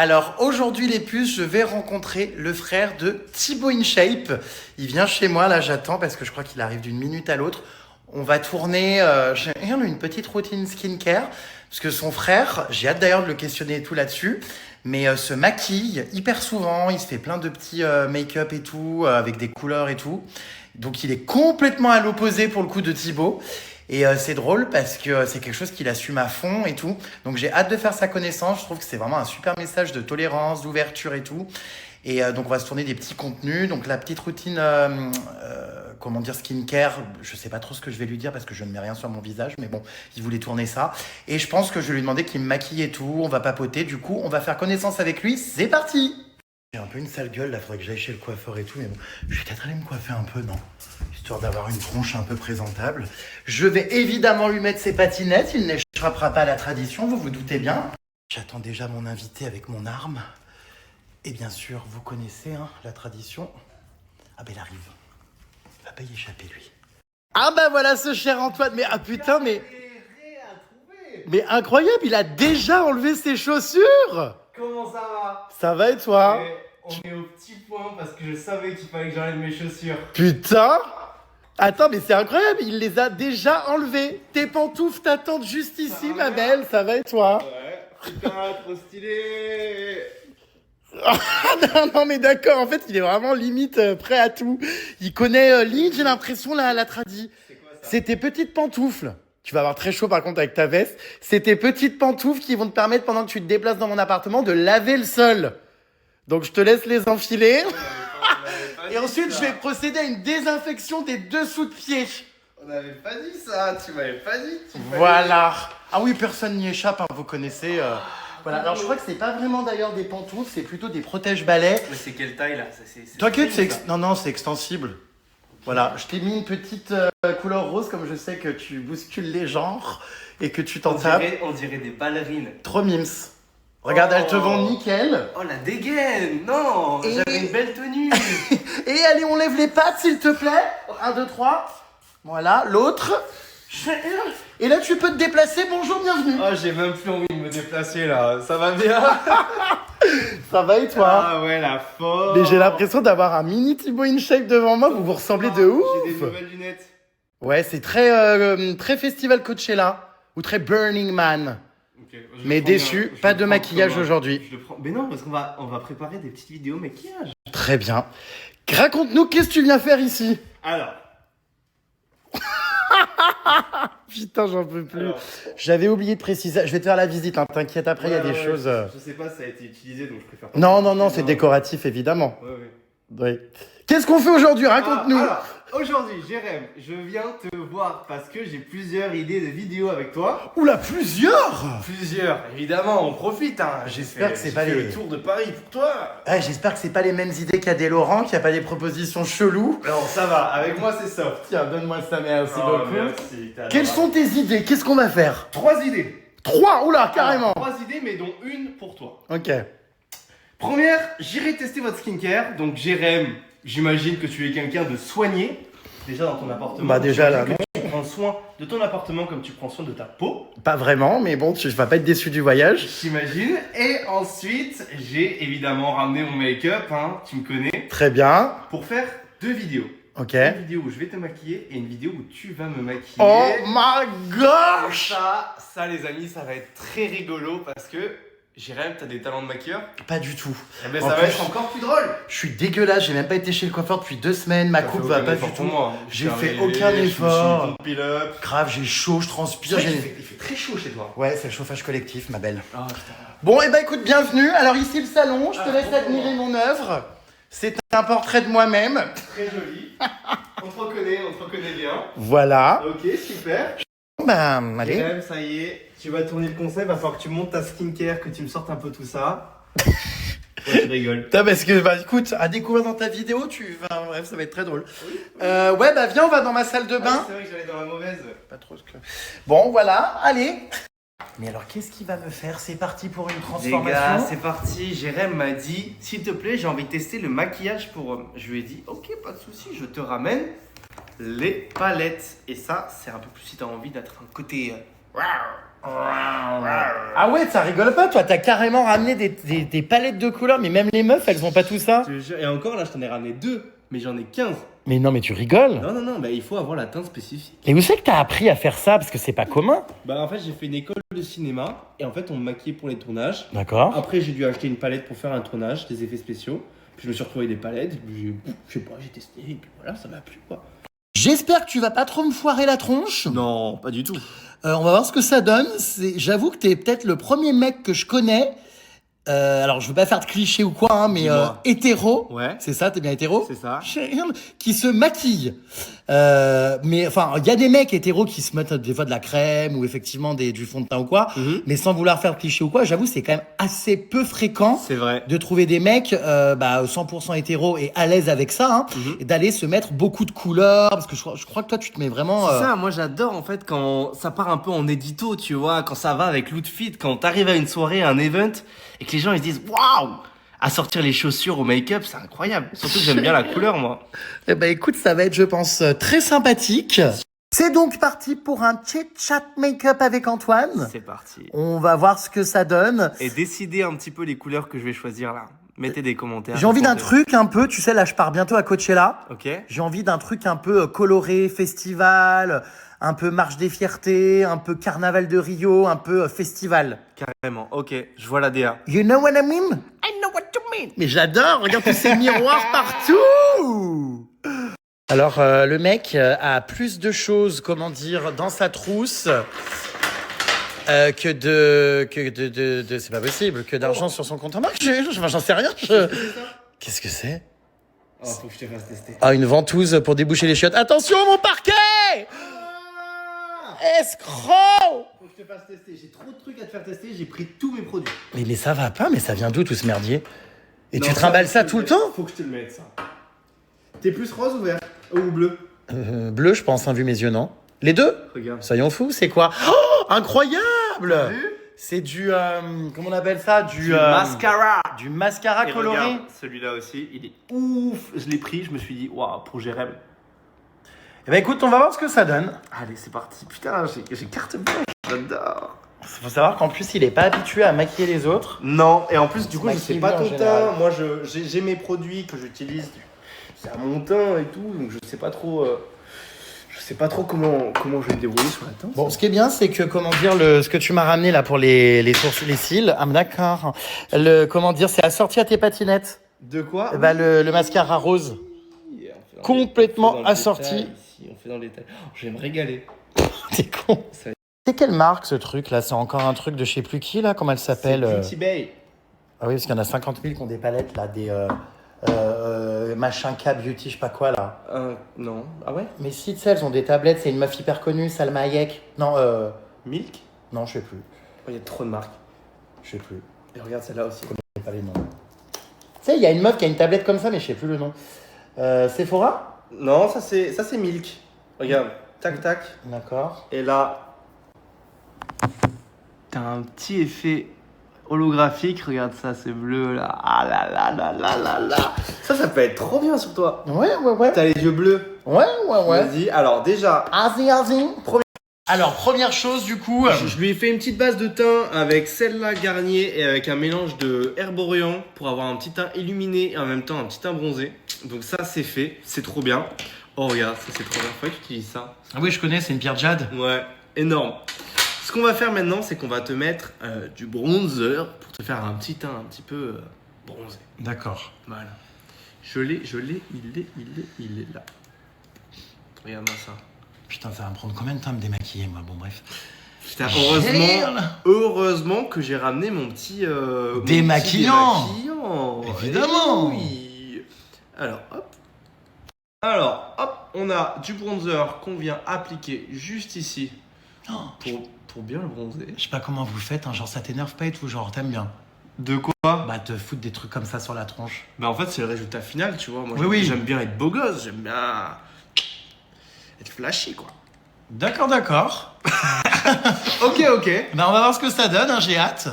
Alors aujourd'hui les puces, je vais rencontrer le frère de Thibaut InShape. Il vient chez moi, là j'attends parce que je crois qu'il arrive d'une minute à l'autre. On va tourner une petite routine skincare parce que son frère, j'ai hâte d'ailleurs de le questionner et tout là-dessus, mais se maquille hyper souvent, il se fait plein de petits make-up et tout, avec des couleurs et tout. Donc il est complètement à l'opposé pour le coup de Thibaut. Et c'est drôle parce que c'est quelque chose qu'il assume à fond et tout. Donc j'ai hâte de faire sa connaissance. Je trouve que c'est vraiment un super message de tolérance, d'ouverture et tout. Et donc on va se tourner des petits contenus. Donc la petite routine, skincare. Je sais pas trop ce que je vais lui dire parce que je ne mets rien sur mon visage. Mais bon, il voulait tourner ça. Et je pense que je vais lui demander qu'il me maquille et tout. On va papoter. Du coup, on va faire connaissance avec lui. C'est parti! J'ai un peu une sale gueule là. Faudrait que j'aille chez le coiffeur et tout. Mais bon, je vais peut-être aller me coiffer un peu, non? Histoire d'avoir une tronche un peu présentable. Je vais évidemment lui mettre ses patinettes, il n'échappera pas à la tradition, vous vous doutez bien. J'attends déjà mon invité avec mon arme. Et bien sûr, vous connaissez la tradition. Ah ben il arrive. Il va pas y échapper lui. Ah bah voilà ce cher Antoine, mais putain, mais incroyable, il a déjà enlevé ses chaussures. Comment ça va? Ça va et toi? On est au petit point parce que je savais qu'il fallait que j'enlève mes chaussures. Putain! Attends, mais c'est incroyable, il les a déjà enlevés. Tes pantoufles t'attendent juste ici, ma belle. Ça va et toi? Ouais, putain, trop stylé. Non, mais d'accord, en fait, il est vraiment limite prêt à tout. Il connaît limite, j'ai l'impression, la tradie. C'est quoi ça? C'est tes petites pantoufles. Tu vas avoir très chaud par contre avec ta veste. C'est tes petites pantoufles qui vont te permettre, pendant que tu te déplaces dans mon appartement, de laver le sol. Donc, je te laisse les enfiler. Et ensuite, je vais procéder à une désinfection des dessous de pied. On n'avait pas dit ça, tu m'avais pas dit. Voilà. Ah oui, personne n'y échappe, vous connaissez. Voilà. Alors, je crois que c'est pas vraiment d'ailleurs des pantoufles, c'est plutôt des protège-balais. Mais c'est quelle taille là? T'inquiète, non, c'est extensible. Voilà, je t'ai mis une petite couleur rose, comme je sais que tu bouscules les genres et que tu t'en tapes. On dirait des ballerines. Trop mims. Regarde, elles te vont nickel. Oh la dégaine. Non, j'avais une belle tenue. Et allez, on lève les pattes, s'il te plaît. 1, 2, 3. Voilà, l'autre. Et là, tu peux te déplacer. Bonjour, bienvenue. Oh, j'ai même plus envie de me déplacer là. Ça va bien? Ça va et toi? Ah ouais, la forme. Mais j'ai l'impression d'avoir un mini Thibaut InShape devant moi. Vous vous ressemblez de ouf. J'ai des nouvelles lunettes. Ouais, c'est très festival Coachella ou très Burning Man. Okay, mais déçu, pas de maquillage aujourd'hui. Mais non, parce qu'on va préparer des petites vidéos maquillage. Très bien. Raconte-nous, qu'est-ce que tu viens faire ici? Alors. Putain, j'en peux plus. J'avais oublié de préciser. Je vais te faire la visite, t'inquiète, après il y a des choses. Je sais pas si ça a été utilisé, donc je préfère pas. Non, c'est décoratif, évidemment. Ouais. Oui. Qu'est-ce qu'on fait aujourd'hui? Raconte-nous. Alors, aujourd'hui, Jérém, je viens te voir parce que j'ai plusieurs idées de vidéos avec toi. Oula, plusieurs? Plusieurs, évidemment, on profite. J'espère que c'est pas le tour de Paris pour toi. J'espère que c'est pas les mêmes idées qu'il y a des Laurent, qu'il n'y a pas des propositions cheloues. Non, ça va, avec moi c'est soft. Tiens, donne-moi ça, merci beaucoup. Merci, Quelles sont tes idées? Qu'est-ce qu'on va faire? 3 idées. 3? Oula, carrément. 3 idées, mais dont une pour toi. Ok. Première, j'irai tester votre skincare. Donc, Jérém, j'imagine que tu es quelqu'un de soigné. Déjà dans ton appartement. Bah déjà là, non. Tu prends soin de ton appartement comme tu prends soin de ta peau. Pas vraiment, mais bon, tu vas pas être déçu du voyage. J'imagine. Et ensuite, j'ai évidemment ramené mon make-up, tu me connais. Très bien. Pour faire 2 vidéos. Ok. Une vidéo où je vais te maquiller et une vidéo où tu vas me maquiller. Oh my gosh! Ça les amis, ça va être très rigolo parce que Jérém, t'as des talents de maquilleur? Pas du tout. Eh ben, ça va être encore plus drôle. Je suis dégueulasse, j'ai même pas été chez le coiffeur depuis 2 semaines, ma coupe va pas du tout. Moi. J'ai fait aucun effort. Pile-up. Grave, j'ai chaud, je transpire. Il fait très chaud chez toi. Ouais, c'est le chauffage collectif, ma belle. Oh, bon, et bah écoute, bienvenue. Alors ici le salon, je te laisse admirer mon œuvre. C'est un portrait de moi-même. Très joli. On te reconnaît bien. Voilà. Ok, super. Bah, allez. Jérém, ça y est, tu vas tourner le concept, va falloir que tu montes ta skincare, que tu me sortes un peu tout ça. Ouais, tu rigoles. Parce que, bah écoute, à découvrir dans ta vidéo, bref, ça va être très drôle. Ouais, bah viens, on va dans ma salle de bain. C'est vrai que j'allais dans la mauvaise. Pas trop ce que... Bon, voilà, allez. Mais alors, qu'est-ce qu'il va me faire? C'est parti pour une transformation. Les gars, c'est parti. Jérém m'a dit, s'il te plaît, j'ai envie de tester le maquillage pour homme. Je lui ai dit, ok, pas de souci, je te ramène les palettes. Et ça, c'est un peu plus si tu as envie d'être un côté Ah ouais, ça rigole pas, toi, t'as carrément ramené des palettes de couleurs, mais même les meufs, elles ont pas tout ça. Je te jure. Et encore là, je t'en ai ramené 2, mais j'en ai 15. Mais non, mais tu rigoles. Non, bah il faut avoir la teinte spécifique. Et où c'est que t'as appris à faire ça? Parce que c'est pas commun. Bah en fait, j'ai fait une école de cinéma et en fait, on me maquillait pour les tournages. D'accord. Après, j'ai dû acheter une palette pour faire un tournage, des effets spéciaux. Puis je me suis retrouvé avec des palettes, et puis je sais pas, j'ai testé et puis voilà, ça m'a plu quoi. J'espère que tu vas pas trop me foirer la tronche. Non, pas du tout. On va voir ce que ça donne. J'avoue que t'es peut-être le premier mec que je connais. Alors, je veux pas faire de cliché ou quoi, hein, mais hétéro. Ouais. C'est ça, t'es bien hétéro? C'est ça. Qui se maquille. Mais enfin, il y a des mecs hétéros qui se mettent des fois de la crème ou effectivement du fond de teint ou quoi. Mais sans vouloir faire de cliché ou quoi, j'avoue, c'est quand même assez peu fréquent. C'est vrai. De trouver des mecs 100% hétéros et à l'aise avec ça, hein, et d'aller se mettre beaucoup de couleurs. Parce que je crois que toi, tu te mets vraiment. C'est ça, moi j'adore en fait quand ça part un peu en édito, tu vois, quand ça va avec l'outfit, quand t'arrives à une soirée, à un event, et que les gens ils se disent waouh, à sortir les chaussures au make-up, c'est incroyable. Surtout que j'aime bien la couleur, moi. Eh ben écoute, ça va être, je pense, très sympathique. C'est donc parti pour un chit-chat make-up avec Antoine. C'est parti. On va voir ce que ça donne. Et décidez un petit peu les couleurs que je vais choisir là. Mettez des commentaires. J'ai envie d'un truc un peu, tu sais, là je pars bientôt à Coachella. Ok. J'ai envie d'un truc un peu coloré, festival, un peu marche des fiertés, un peu carnaval de Rio, un peu festival. Carrément, ok, je vois la DA. You know what I mean? I know what you mean. Mais j'adore, regarde tous ces miroirs partout. Alors le mec a plus de choses, comment dire, dans sa trousse que de c'est pas possible, que d'argent sur son compte en banque. J'en sais rien. Qu'est-ce que c'est? Oh, faut que je te fasse tester. Ah, une ventouse pour déboucher les chiottes. Attention, mon parquet! Escroc! Faut que je te fasse tester. J'ai trop de trucs à te faire tester. J'ai pris tous mes produits. Mais ça va pas, mais ça vient d'où tout ce merdier? Et Non, tu trimbales ça faut tout le que temps? Faut que je te le mette ça. T'es plus rose ou vert? Ou bleu? Bleu, je pense, hein, vu mes yeux, non? Les deux? Regarde. Soyons fous, c'est quoi? Oh, incroyable! T'as vu? C'est du, comment on appelle ça? Du mascara. Du mascara Et coloré. regarde, celui-là aussi, il est ouf. Je l'ai pris, je me suis dit, waouh, pour Jérém. Eh ben écoute, on va voir ce que ça donne. Allez, c'est parti. Putain, j'ai carte blanche. J'adore. Faut savoir qu'en plus, il est pas habitué à maquiller les autres. Non, et en plus, du coup, je maquille sais pas lui, en ton général. teint. Moi, j'ai mes produits que j'utilise. C'est à mon teint et tout, donc je sais pas trop. Je sais pas trop comment je vais me débrouiller sur la teinte. Bon, ce qui est bien, c'est que, comment dire, ce que tu m'as ramené là pour les sourcils, les cils, ah, d'accord. Comment dire, c'est assorti à tes patinettes. De quoi? Bah, le mascara rose. Oui, on fait dans Complètement on fait dans le assorti. détail, ici, on fait dans le détail. Oh, je vais me régaler. T'es con. Ça- C'est quelle marque ce truc là? C'est encore un truc de je sais plus qui là? Comment elle s'appelle? C'est Beauty Bay. Ah oui, parce qu'il y en a 50 000 qui ont des palettes là, des machin K Beauty, je sais pas quoi là. Non. Ah ouais? Mais si, tu sais, elles ont des tablettes, c'est une meuf hyper connue, Salma Hayek. Non, Milk? non, je sais plus. Oh, il y a trop de marques. Je sais plus. Et regarde celle-là aussi. Je sais pas les noms. Tu sais, il y a une meuf qui a une tablette comme ça, mais je sais plus le nom. Sephora? Non, ça c'est Milk. Regarde. Tac tac. D'accord. Et là, t'as un petit effet holographique. Regarde ça, c'est bleu là. Ah là là là là là là. Ça peut être trop bien sur toi. Ouais. T'as les yeux bleus. Ouais. Vas-y. Alors déjà, Vas-y. Alors, première chose du coup. je lui ai fait une petite base de teint avec celle-là Garnier et avec un mélange de Herborian pour avoir un petit teint illuminé et en même temps un petit teint bronzé. Donc ça c'est fait, c'est trop bien. Oh regarde, ça c'est trop bien. Faudrait que tu utilises ça. Ah oui, je connais, c'est une pierre jade. Ouais, énorme. Ce qu'on va faire maintenant, c'est qu'on va te mettre du bronzer pour te faire un petit teint un petit peu bronzé. D'accord. Voilà. Je l'ai, il est là. Regarde-moi ça. Putain, ça va me prendre combien de temps à me démaquiller, moi? Bon, bref. Putain, Merde. heureusement que j'ai ramené mon petit Démaquillant. démaquillant. Évidemment. Eh oui. Alors hop, on a du bronzer qu'on vient appliquer juste ici pour bien le bronzer. Je sais pas comment vous faites, hein, genre ça t'énerve pas et tout, genre t'aimes bien. De quoi? Bah te foutre des trucs comme ça sur la tronche. Bah en fait c'est le résultat final, tu vois. Moi Oui. j'aime bien être beau gosse, j'aime bien être flashy quoi. D'accord. Ok. Bah on va voir ce que ça donne, hein, j'ai hâte.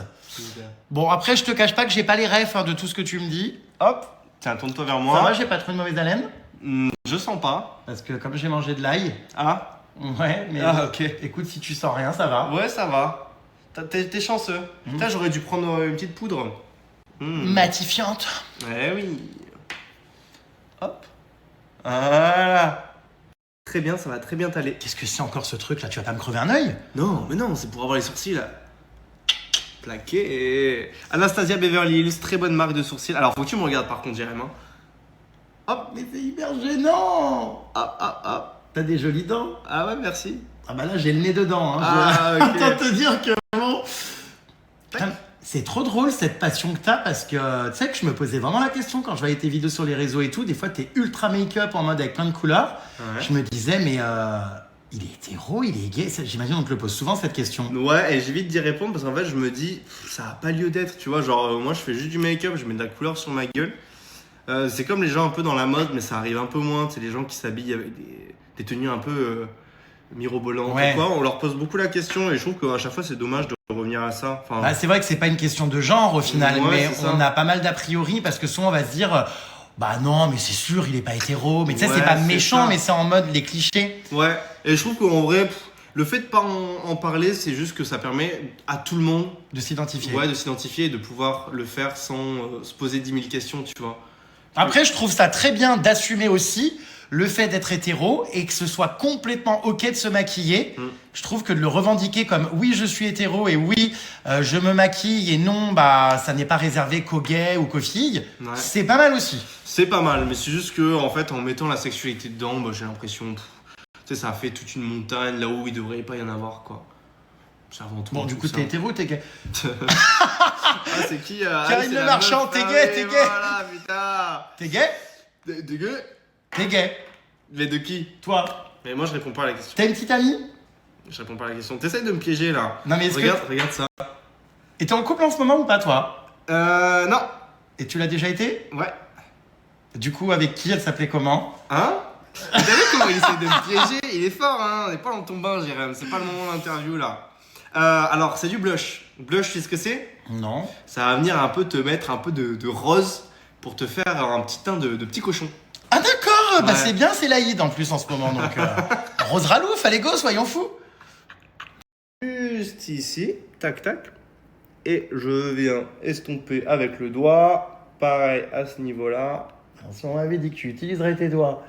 Bon, après je te cache pas que j'ai pas les refs de tout ce que tu me dis. Hop, tiens, tourne-toi vers Ça moi. va, j'ai pas trop de mauvaise haleine? Je sens pas. Parce que comme j'ai mangé de l'ail. Ah Ouais, mais Ah ok. écoute, si tu sens rien, ça va. Ouais, ça va. T'es chanceux. Putain, j'aurais dû prendre une petite poudre. Matifiante. Eh oui. Hop. Voilà. Très bien, ça va très bien t'aller. Qu'est-ce que c'est encore ce truc là? Tu vas pas me crever un œil? Non, mais non, c'est pour avoir les sourcils là. Plaqués. Anastasia Beverly Hills, très bonne marque de sourcils. Alors, faut que tu me regardes par contre, Jérém. Hein. Hop. Mais c'est hyper gênant. Hop. T'as des jolies dents. Ah ouais, merci. Ah bah là j'ai le nez dedans. Hein. Ah, ok. Autant te dire que vraiment. Putain, c'est trop drôle cette passion que t'as parce que tu sais que je me posais vraiment la question quand je voyais tes vidéos sur les réseaux et tout. Des fois t'es ultra make-up en mode avec plein de couleurs. Ouais. Je me disais mais il est hétéro, il est gay. J'imagine qu'on te le pose souvent cette question. Ouais, et j'évite d'y répondre parce qu'en fait, je me dis, ça a pas lieu d'être, tu vois. Genre, moi, je fais juste du make-up, je mets de la couleur sur ma gueule. C'est comme les gens un peu dans la mode, mais ça arrive un peu moins. C'est les gens qui s'habillent avec des tenues un peu mirobolantes Ouais. ou quoi. On leur pose beaucoup la question et je trouve qu'à chaque fois, c'est dommage de revenir à ça. Enfin, Bah, c'est vrai que c'est pas une question de genre au final, Ouais, mais c'est ça. on a pas mal d'a priori parce que souvent on va se dire bah non, mais c'est sûr, il est pas hétéro. Mais tu sais, Ouais, c'est pas c'est méchant, ça. mais c'est en mode les clichés. ouais, et je trouve qu'en vrai, le fait de pas en parler, c'est juste que ça permet à tout le monde De s'identifier. de s'identifier et de pouvoir le faire sans se poser 10 000 questions, tu vois. Après, je trouve ça très bien d'assumer aussi le fait d'être hétéro et que ce soit complètement ok de se maquiller. Je trouve que de le revendiquer comme oui, je suis hétéro et oui, je me maquille et non, bah ça n'est pas réservé qu'aux gays ou qu'aux filles. Ouais. C'est pas mal aussi. C'est pas mal, mais c'est juste que en fait, en mettant la sexualité dedans, bah, j'ai l'impression, tu sais, ça fait toute une montagne là où il devrait pas y en avoir, quoi. C'est avant tout. Bon, du coup, t'es hétéro ou t'es gay? Ah, c'est qui Karine Le Marchand, t'es gay, t'es gay. Voilà, putain. T'es gay? De gay. T'es gay. Mais de qui? Toi, Mais moi, je réponds pas à la question. t'as une petite amie? Je réponds pas à la question. T'essayes de me piéger là. Non, mais est-ce Regarde ça. Et t'es en couple en ce moment ou pas, toi? Non. Et tu l'as déjà été? Ouais. Du coup, avec qui? Elle s'appelait comment? Hein? T'as vu comment il essaie de me piéger? Il est fort, hein. On n'est pas dans ton bain, Jérém. C'est pas le moment d'interview là. Alors, c'est du blush. Blush, tu sais ce que c'est? Non. Ça va venir un peu te mettre un peu de rose pour te faire un petit teint de petit cochon. Ah d'accord, bah Ouais. c'est bien, c'est l'Aïd en plus en ce moment, donc Rose Ralouf, allez go, soyons fous. Juste ici, tac tac. Et je viens estomper avec le doigt. Pareil à ce niveau-là. Si on m'avait dit que tu utiliserais tes doigts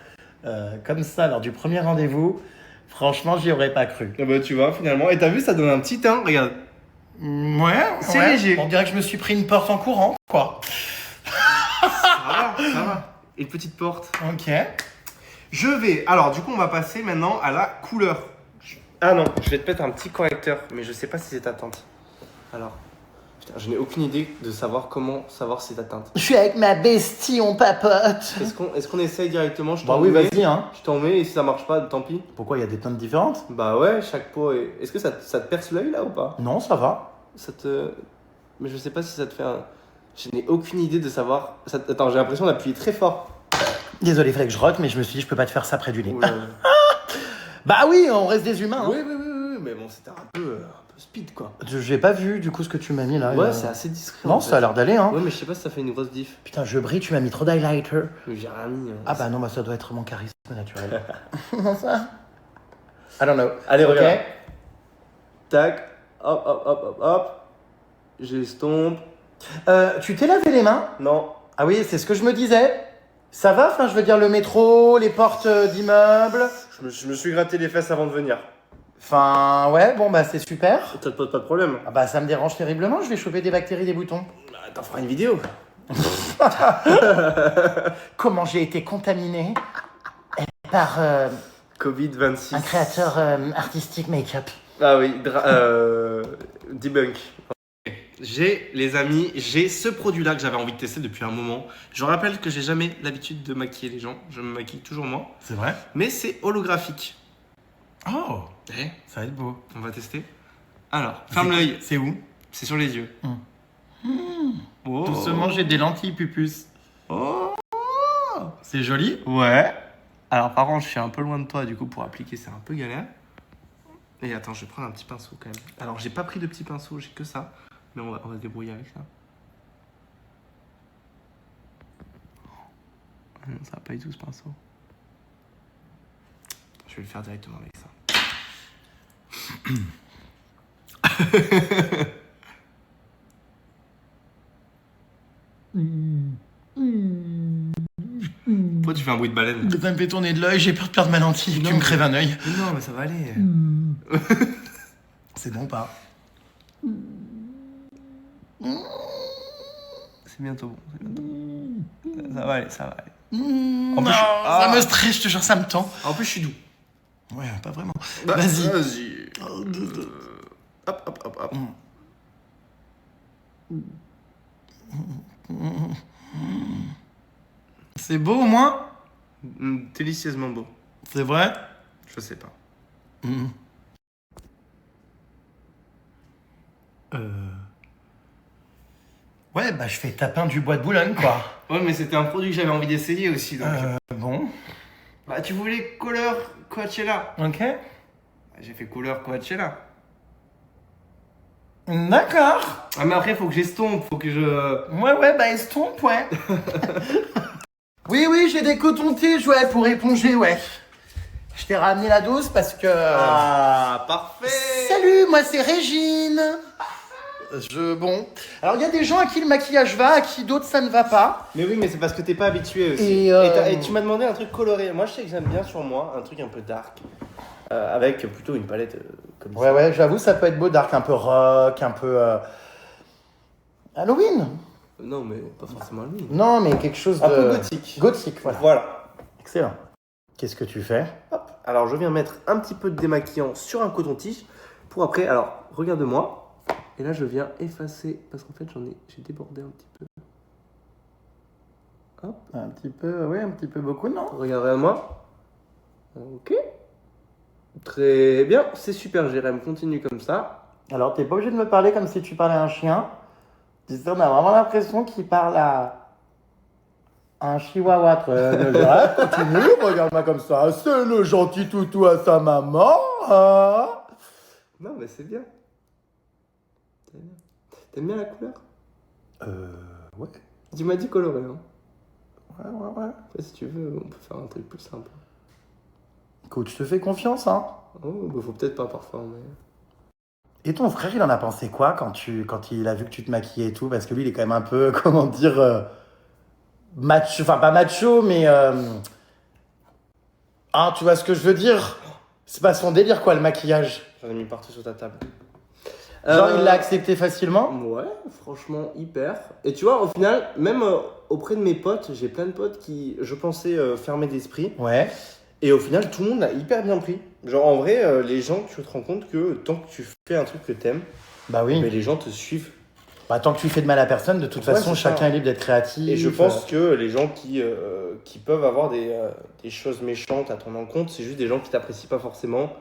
comme ça lors du premier rendez-vous, franchement, j'y aurais pas cru. Et bah tu vois finalement. Et t'as vu, ça donne un petit teint. Regarde. Ouais, C'est ouais. léger. On dirait que je me suis pris une porte en courant, quoi. Ça va. Et une petite porte. Ok. Je vais. Alors du coup, on va passer maintenant à la couleur. Ah non, je vais te mettre un petit correcteur, mais je sais pas si c'est ta teinte. Alors. Putain, je n'ai aucune idée de savoir comment savoir si c'est ta teinte. Je suis avec ma bestie, on papote. Est-ce qu'on essaye directement? Je Bah t'en oui, mets. vas-y, hein. Je t'en mets et si ça marche pas, tant pis. Pourquoi, il y a des teintes différentes? Bah ouais, chaque peau est. Est-ce que ça te perce l'œil là ou pas? Non, ça va. Ça te. Mais je sais pas si ça te fait un. Je n'ai aucune idée de savoir. Attends, j'ai l'impression d'appuyer très fort. Désolé, fallait que je rote, mais je me suis dit, je peux pas te faire ça près du nez. Oula. Bah oui, on reste des humains. Hein. Oui, mais bon, c'était un peu speed quoi. J'ai pas vu du coup ce que tu m'as mis là. Ouais, c'est assez discret. Non, en fait. ça a l'air d'aller, hein. Ouais, mais je sais pas si ça fait une grosse diff. Putain, je brille, tu m'as mis trop d'highlighter. Mais j'ai rien mis. Ah bah non, bah ça doit être mon charisme naturel. Comment ça? I don't know. Allez, Ok. regarde. Tac, hop. J'estompe. Tu t'es lavé les mains? Non. Ah oui, c'est ce que je me disais. Ça va? Enfin, je veux dire, le métro, les portes d'immeubles. Je me suis gratté les fesses avant de venir. Enfin, ouais, bon, bah c'est super. Ça te pose pas de problème? Ah bah ça me dérange terriblement, je vais choper des bactéries des boutons. Bah, t'en feras une vidéo. Comment j'ai été contaminé par Covid-26. un créateur artistique make-up. Ah oui, debunk. Les amis, j'ai ce produit-là que j'avais envie de tester depuis un moment. Je rappelle que j'ai jamais l'habitude de maquiller les gens. Je me maquille toujours moi. C'est vrai? Mais c'est holographique. Oh, Eh, ça va être beau. on va tester. Alors, ferme l'œil. C'est où? C'est sur les yeux. Oh. Doucement, j'ai des lentilles, pupus. Oh. C'est joli? Ouais. Alors, par contre, je suis un peu loin de toi, du coup, pour appliquer, c'est un peu galère. Et attends, je vais prendre un petit pinceau quand même. Alors, j'ai pas pris de petit pinceau, j'ai que ça. Mais on va se débrouiller avec ça. Ah non, ça va pas du tout ce pinceau. Je vais le faire directement avec ça. Pourquoi tu fais un bruit de baleine? Ça me fait tourner de l'œil, j'ai peur de perdre ma lentille. Non. Tu me crèves un œil. Non, mais ça va aller. C'est bon ou pas? C'est bientôt bon. C'est bientôt bon. Ça va aller, ça va aller. En plus, ça me stresse, je te jure, ça me tend. En plus, je suis doux. Ouais, pas vraiment. Bah, Vas-y. Vas-y. Hop, hop, hop, hop. C'est beau au moins? Délicieusement beau. C'est vrai? Je sais pas. Ouais, bah je fais tapin du bois de Boulogne, quoi. Ouais, mais c'était un produit que j'avais envie d'essayer aussi. Donc... Bon. Bah, tu voulais couleur Coachella. Ok. J'ai fait couleur Coachella. D'accord. Ah, mais après, faut que j'estompe, faut que je... Ouais, bah estompe, ouais. Oui, j'ai des cotons-tiges, ouais, pour éponger, ouais. Je t'ai ramené la dose parce que... Ah, parfait. Salut, moi c'est Régine. Bon. Alors il y a des gens à qui le maquillage va, à qui d'autres ça ne va pas. Mais oui, mais c'est parce que t'es pas habitué aussi. Et tu m'as demandé un truc coloré. Moi, je sais que j'aime bien sur moi un truc un peu dark. Avec plutôt une palette comme ça. Ouais, j'avoue, ça peut être beau, dark, un peu rock, un peu... Halloween. Non, mais pas forcément lui. Non, mais quelque chose de... Un peu gothique. Gothique, voilà. Voilà. Excellent. Qu'est-ce que tu fais? Hop. Alors, je viens mettre un petit peu de démaquillant sur un coton-tige pour après. Alors, regarde-moi. Et là, je viens effacer parce qu'en fait, j'ai débordé un petit peu. Hop. Un petit peu, oui, un petit peu beaucoup, non? Regarde-moi. Ok. Très bien, c'est super, Jérém. Continue comme ça. Alors, t'es pas obligé de me parler comme si tu parlais à un chien. Tu sais, on a vraiment l'impression qu'il parle à un chihuahua. Continue, regarde-moi comme ça. C'est le gentil toutou à sa maman. Hein? Non, mais c'est bien. T'aimes bien la couleur? Ouais. Tu m'as dit coloré, hein? Ouais. Après, si tu veux, on peut faire un truc plus simple. Écoute, je te fais confiance, hein. Oh, bah faut peut-être pas parfois, mais... Et ton frère, il en a pensé quoi quand il a vu que tu te maquillais et tout? Parce que lui, il est quand même un peu, comment dire, macho, enfin pas macho, mais... Ah, tu vois ce que je veux dire? C'est pas son délire, quoi, le maquillage. J'en ai mis partout sur ta table. Genre, il l'a accepté facilement? Ouais, franchement, hyper. Et tu vois, au final, même auprès de mes potes, j'ai plein de potes qui, je pensais, fermer d'esprit. Ouais. Et au final, tout le monde l'a hyper bien pris. Genre, en vrai, les gens, tu te rends compte que tant que tu fais un truc que t'aimes, Bah oui. mais les gens te suivent. Bah, tant que tu fais de mal à personne, de toute façon, c'est ça. chacun est libre d'être créatif. Et je pense que les gens qui peuvent avoir des choses méchantes à ton encontre, c'est juste des gens qui t'apprécient pas forcément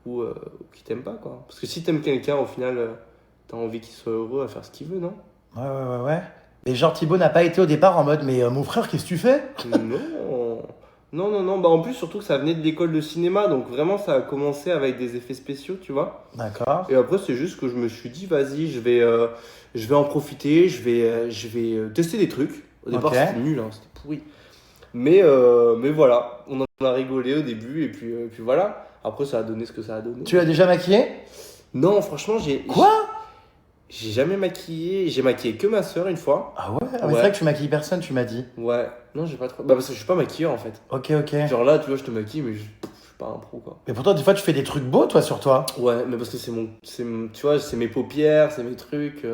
ou qui t'aiment pas, quoi. Parce que si t'aimes quelqu'un, au final, t'as envie qu'il soit heureux à faire ce qu'il veut, non? Ouais. Mais genre, Thibaut n'a pas été au départ en mode, mais mon frère, qu'est-ce que tu fais? Non. Bah, en plus, surtout que ça venait de l'école de cinéma, donc vraiment, ça a commencé avec des effets spéciaux, tu vois. D'accord. Et après, c'est juste que je me suis dit, vas-y, je vais en profiter, je vais tester des trucs. Au départ, Ok. c'était nul, hein, c'était pourri. Mais voilà, on en a rigolé au début, et puis voilà. Après, ça a donné ce que ça a donné. Tu l'as déjà maquillé? Non, franchement, Quoi? j'ai jamais maquillé. J'ai maquillé que ma soeur une fois. Ah ouais? Ah, mais Ouais. c'est vrai que tu maquilles personne, tu m'as dit. Ouais, non, j'ai pas trop. Bah, parce que je suis pas maquilleur en fait. Ok. Genre là, tu vois, je te maquille, mais je suis pas un pro, quoi. Mais pourtant, des fois, tu fais des trucs beaux, toi, sur toi. Ouais, mais parce que tu vois, c'est mes paupières, c'est mes trucs.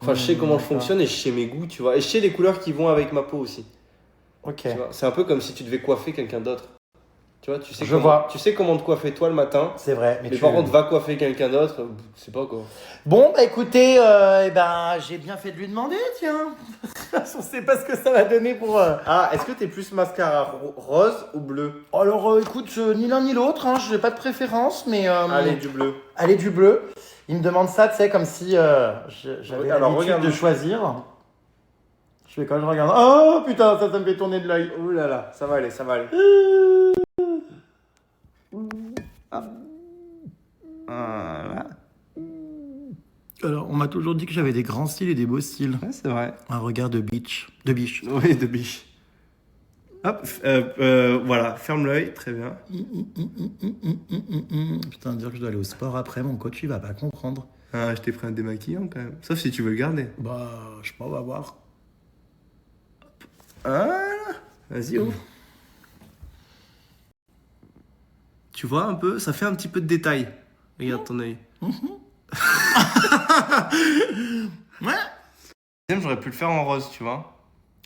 Enfin, je sais comment je d'accord. fonctionne et je sais mes goûts, tu vois. Et je sais les couleurs qui vont avec ma peau aussi. Ok. Tu vois. C'est un peu comme si tu devais coiffer quelqu'un d'autre. Tu vois, tu sais Je vois. Tu sais comment te coiffer toi le matin. C'est vrai. Mais par contre, va coiffer quelqu'un d'autre, c'est pas quoi. Bon, bah écoutez, j'ai bien fait de lui demander, tiens. On sait pas ce que ça va donner pour... Ah, est-ce que t'es plus mascara rose ou bleu? Alors, écoute, ni l'un ni l'autre, hein, je n'ai pas de préférence, mais... Allez, du bleu. Allez, du bleu. Il me demande ça, tu sais, comme si j'avais Alors, l'habitude regarde. de choisir. Je fais quand je regarde... Oh, putain, ça me fait tourner de l'œil. Ouh là là, ça va aller. Voilà. Alors, on m'a toujours dit que j'avais des grands styles et des beaux styles. Ouais, c'est vrai. Un regard de biche. De biche. Oui, de biche. Hop, voilà, ferme l'œil, très bien. Putain, dire que je dois aller au sport après, mon coach, il va pas comprendre. Ah, je t'ai pris un démaquillant quand même. Sauf si tu veux le garder. Bah, je sais pas, on va voir. Ah, vas-y, ouvre. Tu vois un peu, ça fait un petit peu de détail. Regarde ton œil. Ouais. J'aurais pu le faire en rose, tu vois.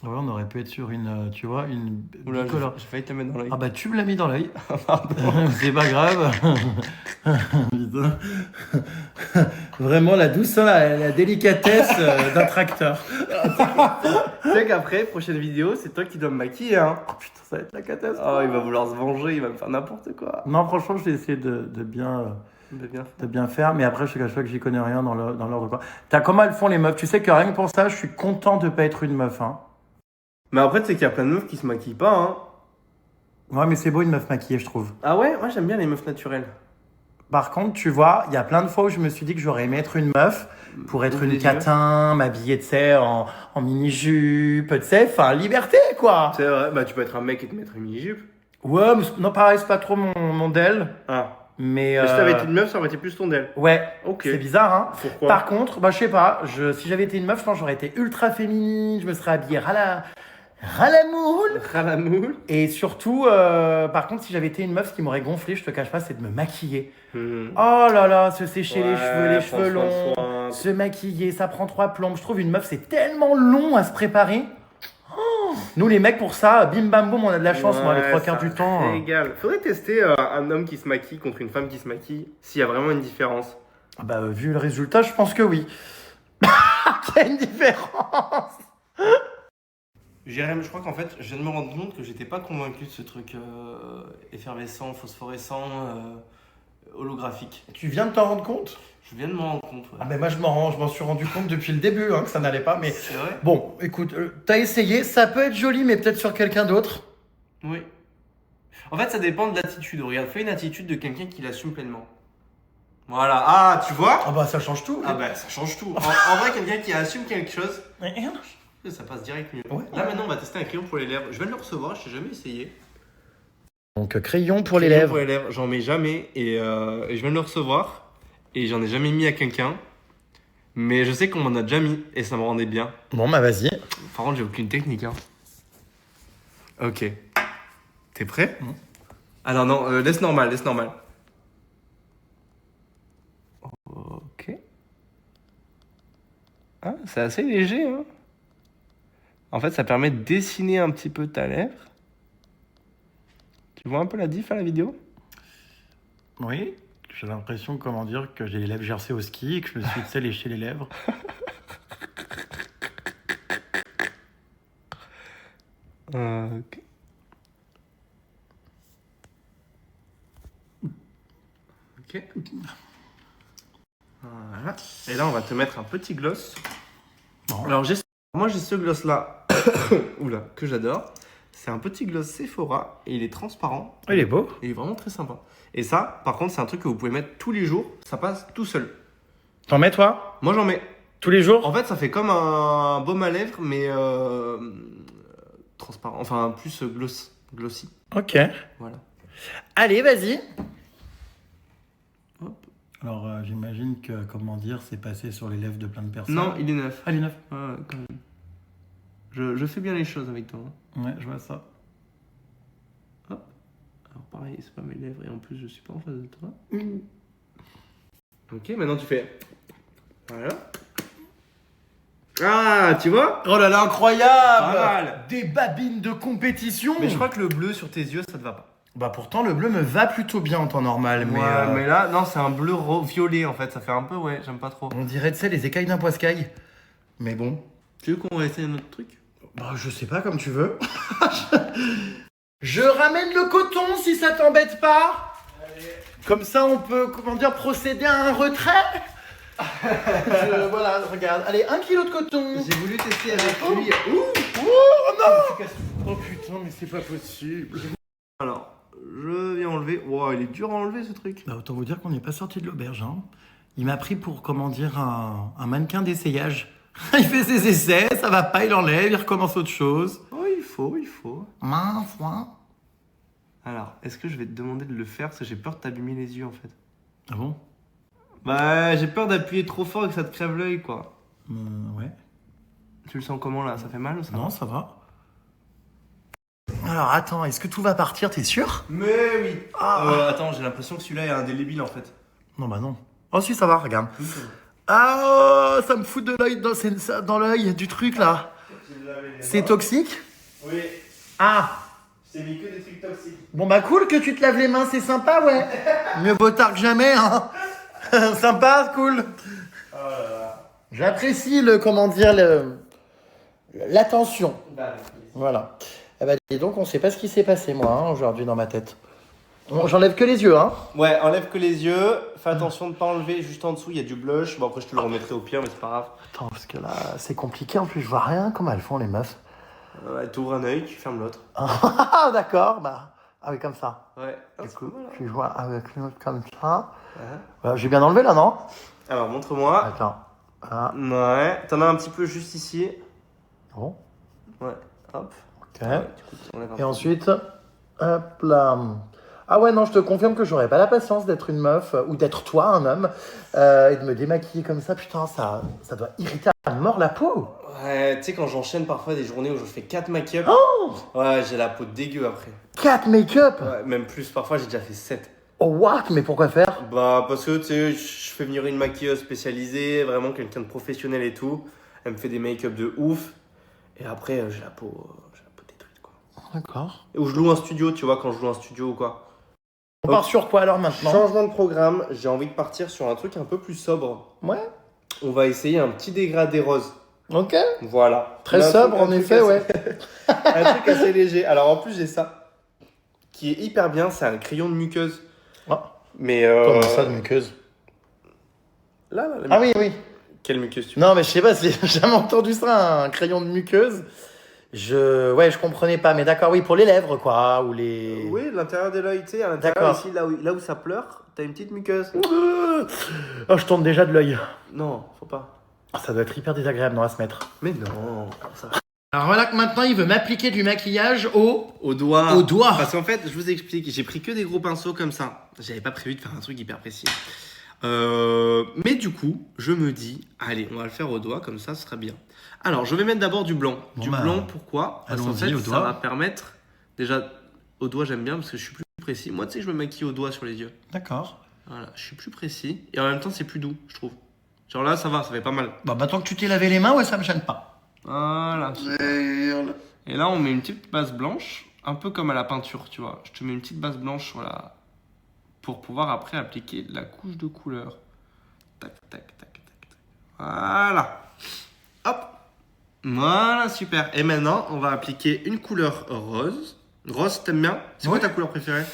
Ouais, on aurait pu être sur une, tu vois, une Oula, bicolore. j'ai failli te la mettre dans l'œil. Ah bah tu me l'as mis dans l'œil. C'est pas grave. Putain. Vraiment la douceur, la délicatesse d'un tracteur. Tu sais qu'après, prochaine vidéo, c'est toi qui dois me maquiller, hein. Oh putain, ça va être la catastrophe. Oh, il va vouloir se venger, il va me faire n'importe quoi. Non, franchement, je vais essayer de bien faire, mais après, je te cache pas que j'y connais rien dans l'ordre quoi. T'as comment elles font les meufs? Tu sais que rien que pour ça, je suis content de pas être une meuf, hein. Mais après, tu sais qu'il y a plein de meufs qui se maquillent pas, hein. Ouais, mais c'est beau une meuf maquillée, je trouve. Ah ouais? Moi, j'aime bien les meufs naturelles. Par contre, tu vois, il y a plein de fois où je me suis dit que j'aurais aimé être une meuf pour être une catin, m'habiller, tu sais, en mini-jupe, tu sais, enfin, liberté, quoi. C'est vrai, bah tu peux être un mec et te mettre une mini-jupe. Ouais, mais non, pareil, c'est pas trop mon del, Ah. mais... Mais si t'avais été une meuf, ça aurait été plus ton del. Ouais, Ok. c'est bizarre, hein. Pourquoi? Par contre, bah, je sais pas, si j'avais été une meuf, je pense que j'aurais été ultra féminine, je me serais habillée ralamoule. Ralamoule. Et surtout, par contre, si j'avais été une meuf, ce qui m'aurait gonflé, je te cache pas, c'est de me maquiller. Oh là là, se sécher les cheveux longs, se maquiller, ça prend 3 plombes. Je trouve une meuf, c'est tellement long à se préparer. Oh, nous, les mecs, pour ça, bim bam boum, on a de la chance, moi, les 3 quarts du temps. Égal. Faudrait tester un homme qui se maquille contre une femme qui se maquille, s'il y a vraiment une différence. Bah, vu le résultat, je pense que oui. Qu'il y a une différence. Jérém, je crois qu'en fait, je viens de me rendre compte que j'étais pas convaincu de ce truc effervescent, phosphorescent, holographique. Tu viens de t'en rendre compte? Je viens de m'en rendre compte. Ouais. Ah ben moi, je m'en suis rendu compte depuis le début, hein, que ça n'allait pas. Mais c'est vrai? bon, écoute, t'as essayé, ça peut être joli, mais peut-être sur quelqu'un d'autre. Oui. En fait, ça dépend de l'attitude. Regarde, fais une attitude de quelqu'un qui l'assume pleinement. Voilà. Ah, tu vois? Ah bah ça change tout. Ah bah ça change tout. En vrai, quelqu'un qui assume quelque chose, ça passe direct mieux. Ouais. Là maintenant, on va tester un crayon pour les lèvres. Je viens de le recevoir, je n'ai jamais essayé. Donc crayon pour les Crayon lèvres. Pour les lèvres, j'en mets jamais et je viens de le recevoir et j'en ai jamais mis à quelqu'un. Mais je sais qu'on m'en a déjà mis et ça me rendait bien. Bon bah vas-y. Par contre, j'ai aucune technique. Hein. Ok. T'es prêt? Alors non, laisse normal, laisse normal. Ok. Ah, c'est assez léger, hein. En fait, ça permet de dessiner un petit peu ta lèvre. Tu vois un peu la diff à la vidéo? Oui, j'ai l'impression, comment dire, que j'ai les lèvres gercées au ski et que je me suis, tu sais, léché les lèvres. Ok. Ok. Voilà. Et là, on va te mettre un petit gloss. Bon. Alors, moi, j'ai ce gloss-là. Oula, que j'adore. C'est un petit gloss Sephora et il est transparent. Il est beau. Il est vraiment très sympa. Et ça, par contre, c'est un truc que vous pouvez mettre tous les jours. Ça passe tout seul. T'en mets toi? Moi, j'en mets. Tous les jours? En fait, ça fait comme un baume à lèvres, mais transparent. Enfin, plus glossy. Ok. Voilà. Allez, vas-y. Hop. Alors, j'imagine que, comment dire, c'est passé sur les lèvres de plein de personnes. Non, il est neuf. Ah, il est neuf. Ouais, quand même. Je fais bien les choses avec toi. Hein. Ouais, je vois ça. Hop. Alors pareil, c'est pas mes lèvres et en plus je suis pas en face de toi. Ok, maintenant tu fais. Voilà. Ah, tu vois? Oh là là, incroyable! Pas mal. Des babines de compétition! Mais je crois que le bleu sur tes yeux, ça te va pas. Bah pourtant, le bleu me va plutôt bien en temps normal, mais... Ouais, mais là, non, c'est un bleu violet en fait. Ça fait un peu, ouais, j'aime pas trop. On dirait, tu sais, les écailles d'un poiscaille. Mais bon. Tu veux qu'on essaye un autre truc? Bah, je sais pas, comme tu veux. Je ramène le coton si ça t'embête pas. Allez. Comme ça, on peut, comment dire, procéder à un retrait. Voilà, regarde. Allez, 1 kilo de coton. J'ai voulu tester avec lui. Oh non! Oh putain, mais c'est pas possible. Alors, je viens enlever. Wow, il est dur à enlever ce truc. Bah, autant vous dire qu'on n'est pas sorti de l'auberge. Hein. Il m'a pris pour, comment dire, un mannequin d'essayage. Il fait ses essais, ça va pas, il enlève, il recommence autre chose. Oh, il faut. Mince, ouais. Alors, est-ce que je vais te demander de le faire parce que j'ai peur de t'abîmer les yeux en fait. Ah bon? Bah, j'ai peur d'appuyer trop fort et que ça te crève l'œil quoi. Ouais. Tu le sens comment là? Ça fait mal ou ça Non, va? ça va. Alors, attends, est-ce que tout va partir, t'es sûr? Mais oui. Ah. Attends, j'ai l'impression que celui-là est indélébile en fait. Non, bah non. Oh si, ça va, regarde. Ah, oh, ça me fout de l'œil dans l'œil du truc, là. C'est toxique? Oui. Ah. Je t'ai mis que des trucs toxiques. Bon bah cool que tu te laves les mains, c'est sympa, ouais. Mieux vaut tard que jamais, hein. Sympa, cool. Oh là là. J'apprécie l'attention. Voilà. Eh ben, dis donc, on sait pas ce qui s'est passé, moi, hein, aujourd'hui, dans ma tête. Bon, j'enlève que les yeux, hein. Ouais, enlève que les yeux. Fais attention de ne pas enlever. Juste en dessous, il y a du blush. Bon, après, je te le remettrai au pire, mais c'est pas grave. Attends, parce que là, c'est compliqué, en plus, je vois rien. Comment elles font, les meufs? T'ouvres un œil, tu fermes l'autre. Ah, d'accord, bah. Ah oui, comme ça. Ouais. Du coup, tu vois avec l'autre comme ça. Voilà, j'ai bien enlevé, là, non? Alors, montre-moi. Attends. Ah, Ouais. T'en as un petit peu juste ici. bon, Ouais. Hop. ok. Ouais, du coup, tu enlèves un Et peu. ensuite, hop là. Ah ouais, non, je te confirme que j'aurais pas la patience d'être une meuf ou d'être toi, un homme, et de me démaquiller comme ça. Putain, ça doit irriter à mort la peau. Ouais, tu sais, quand j'enchaîne parfois des journées où je fais 4 make-up, ouais, j'ai la peau dégueu après. 4 make-up. Ouais, même plus, parfois j'ai déjà fait 7. Oh, what? Mais pourquoi faire? Bah, parce que tu sais, je fais venir une maquilleuse spécialisée, vraiment quelqu'un de professionnel et tout. Elle me fait des make-up de ouf. Et après, j'ai la peau détruite, quoi. D'accord. Ou je loue un studio, tu vois, quand je loue un studio ou quoi. On part sur quoi alors maintenant? Changement de programme, j'ai envie de partir sur un truc un peu plus sobre. Ouais. On va essayer un petit dégradé rose. Ok. Voilà. Très Un sobre, truc- un en truc effet, assez- ouais. Un truc assez léger. Alors en plus, j'ai ça. Qui est hyper bien, c'est un crayon de muqueuse. Ah, Mais comment ça, de muqueuse? là, Ah oui, oui. quelle muqueuse tu Non, mais je sais pas, j'ai jamais entendu ça, un crayon de muqueuse. Ouais, je comprenais pas, mais d'accord, oui, pour les lèvres, quoi, ou les... Oui, l'intérieur de l'œil, tu sais, à l'intérieur D'accord. ici, là où ça pleure, t'as une petite muqueuse. Oh, je tourne déjà de l'œil. Non, faut pas. Ah, ça doit être hyper désagréable, non, à se mettre. Mais non, comme ça. Alors voilà que maintenant, il veut m'appliquer du maquillage Au doigt. Au doigt. Parce qu'en fait, je vous explique, j'ai pris que des gros pinceaux comme ça. J'avais pas prévu de faire un truc hyper précis. Mais du coup, je me dis, allez, on va le faire au doigt, comme ça, ce sera bien. Alors, je vais mettre d'abord du blanc. Bon, Du bah, blanc, pourquoi? Parce qu'en allons-y, fait, au ça doigt. va permettre. Déjà, au doigt, j'aime bien parce que je suis plus précis. Moi, tu sais, je me maquille au doigt sur les yeux. D'accord. Voilà, je suis plus précis. Et en même temps, c'est plus doux, je trouve. Genre là, ça va, ça fait pas mal. Bah, maintenant que tu t'es lavé les mains, ouais, ça me gêne pas. Voilà. Et là, on met une petite base blanche, un peu comme à la peinture, tu vois. Je te mets une petite base blanche sur la... pour pouvoir après appliquer la couche de couleur. Tac, tac, tac, tac, tac. Voilà. Hop. Voilà, super. Et maintenant, on va appliquer une couleur rose. Rose, t'aimes bien? C'est quoi Ouais. ta couleur préférée?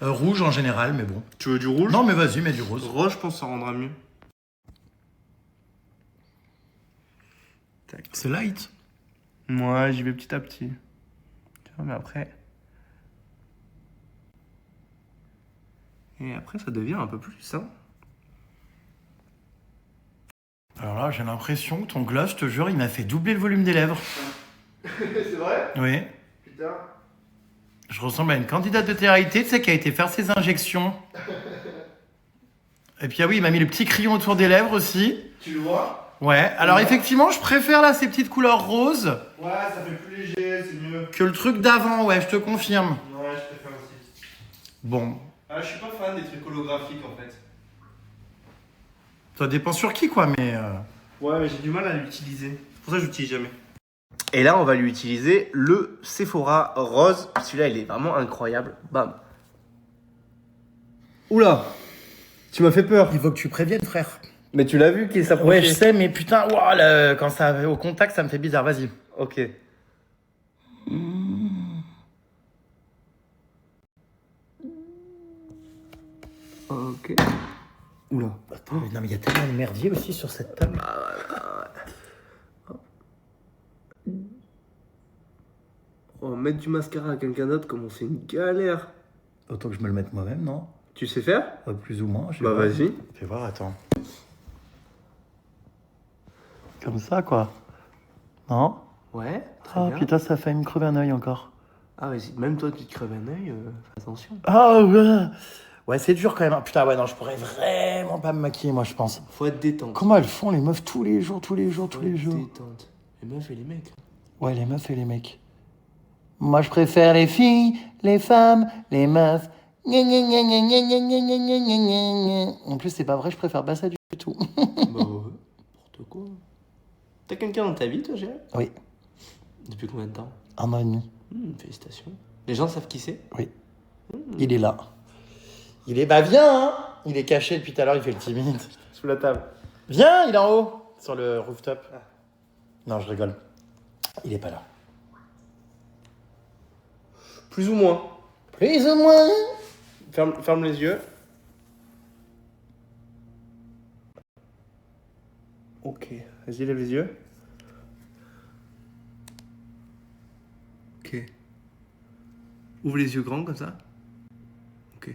Rouge en général, mais bon. Tu veux du rouge? Non, mais vas-y, mets du rose. Rose, je pense que ça rendra mieux. Tac. C'est light. Moi, j'y vais petit à petit. Tu vois, mais après... Et après, ça devient un peu plus, hein. Alors là, j'ai l'impression que ton gloss, je te jure, il m'a fait doubler le volume des lèvres. C'est vrai? Oui. Putain. Je ressemble à une candidate de télé-réalité, tu sais, qui a été faire ses injections. Et puis, ah oui, il m'a mis le petit crayon autour des lèvres aussi. Tu le vois? Ouais, alors effectivement, je préfère là ces petites couleurs roses Ouais, ça fait plus léger, c'est mieux. que le truc d'avant, ouais, je te confirme. Ouais, je préfère aussi. Bon, Ah, je suis pas fan des trucs holographiques en fait. ça dépend sur qui, quoi, mais... Ouais, mais j'ai du mal à l'utiliser. C'est pour ça que je l'utilise jamais. Et là, on va lui utiliser le Sephora rose. Celui-là, il est vraiment incroyable. Bam. Oula, tu m'as fait peur. Il faut que tu préviennes, frère. Mais tu l'as vu qu'il s'approchait. Ouais, je sais, mais putain, ouah, quand ça au contact, ça me fait bizarre, vas-y. Ok. Ok. Oula. Attends, non, mais il y a tellement de merdier aussi sur cette table. Oh, mettre du mascara à quelqu'un d'autre, comment c'est une galère. Autant que je me le mette moi-même, non? Tu sais faire? Plus ou moins, je sais Bah pas. vas-y. Fais voir, attends. Comme ça, quoi. Non? Ouais, très Ah, bien. putain, ça a failli me crever un œil encore. Ah ouais, même toi tu te creves un œil, fais attention. Ah ouais. Ouais, c'est dur quand même. Putain, ouais, non, je pourrais vraiment pas me maquiller, moi, je pense. Faut être détente. Comment elles font, les meufs, tous les jours, tous les jours, tous les jours? Détente. Les meufs et les mecs. Ouais, les meufs et les mecs. Moi, je préfère les filles, les femmes, les meufs. Gna, gna, gna, gna, gna, gna, gna, gna, gna, gna, gna, gna. En plus, c'est pas vrai, je préfère pas ça du tout. Bah ouais, n'importe quoi. T'as quelqu'un dans ta vie, toi, Gérard? Oui, Depuis combien de temps? 1 an et demi. Félicitations. Les gens savent qui c'est? Oui. Il est là. Il est... Bah viens, hein. Il est caché depuis tout à l'heure, il fait le timide. Sous la table. Viens, il est en haut, sur le rooftop. Non, je rigole. Il est pas là. Plus ou moins. Plus ou moins. Ferme les yeux. Ok. Vas-y, lève les yeux. Ok. Ouvre les yeux grands comme ça. Ok.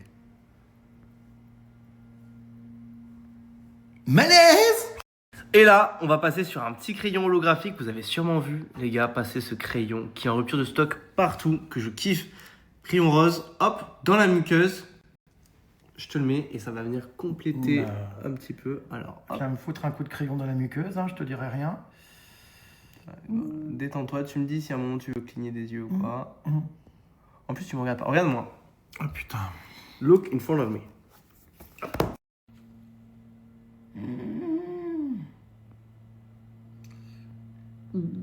Malaise. Et là, on va passer sur un petit crayon holographique. Vous avez sûrement vu, les gars, passer ce crayon qui est en rupture de stock partout, que je kiffe. Crayon rose, hop, dans la muqueuse. Je te le mets et ça va venir compléter un petit peu. Alors, hop. Tu vas me foutre un coup de crayon dans la muqueuse, hein, je te dirai rien. Détends-toi, tu me dis si à un moment tu veux cligner des yeux ou pas. En plus, tu me regardes pas. Regarde-moi. Oh putain. Look in front of me.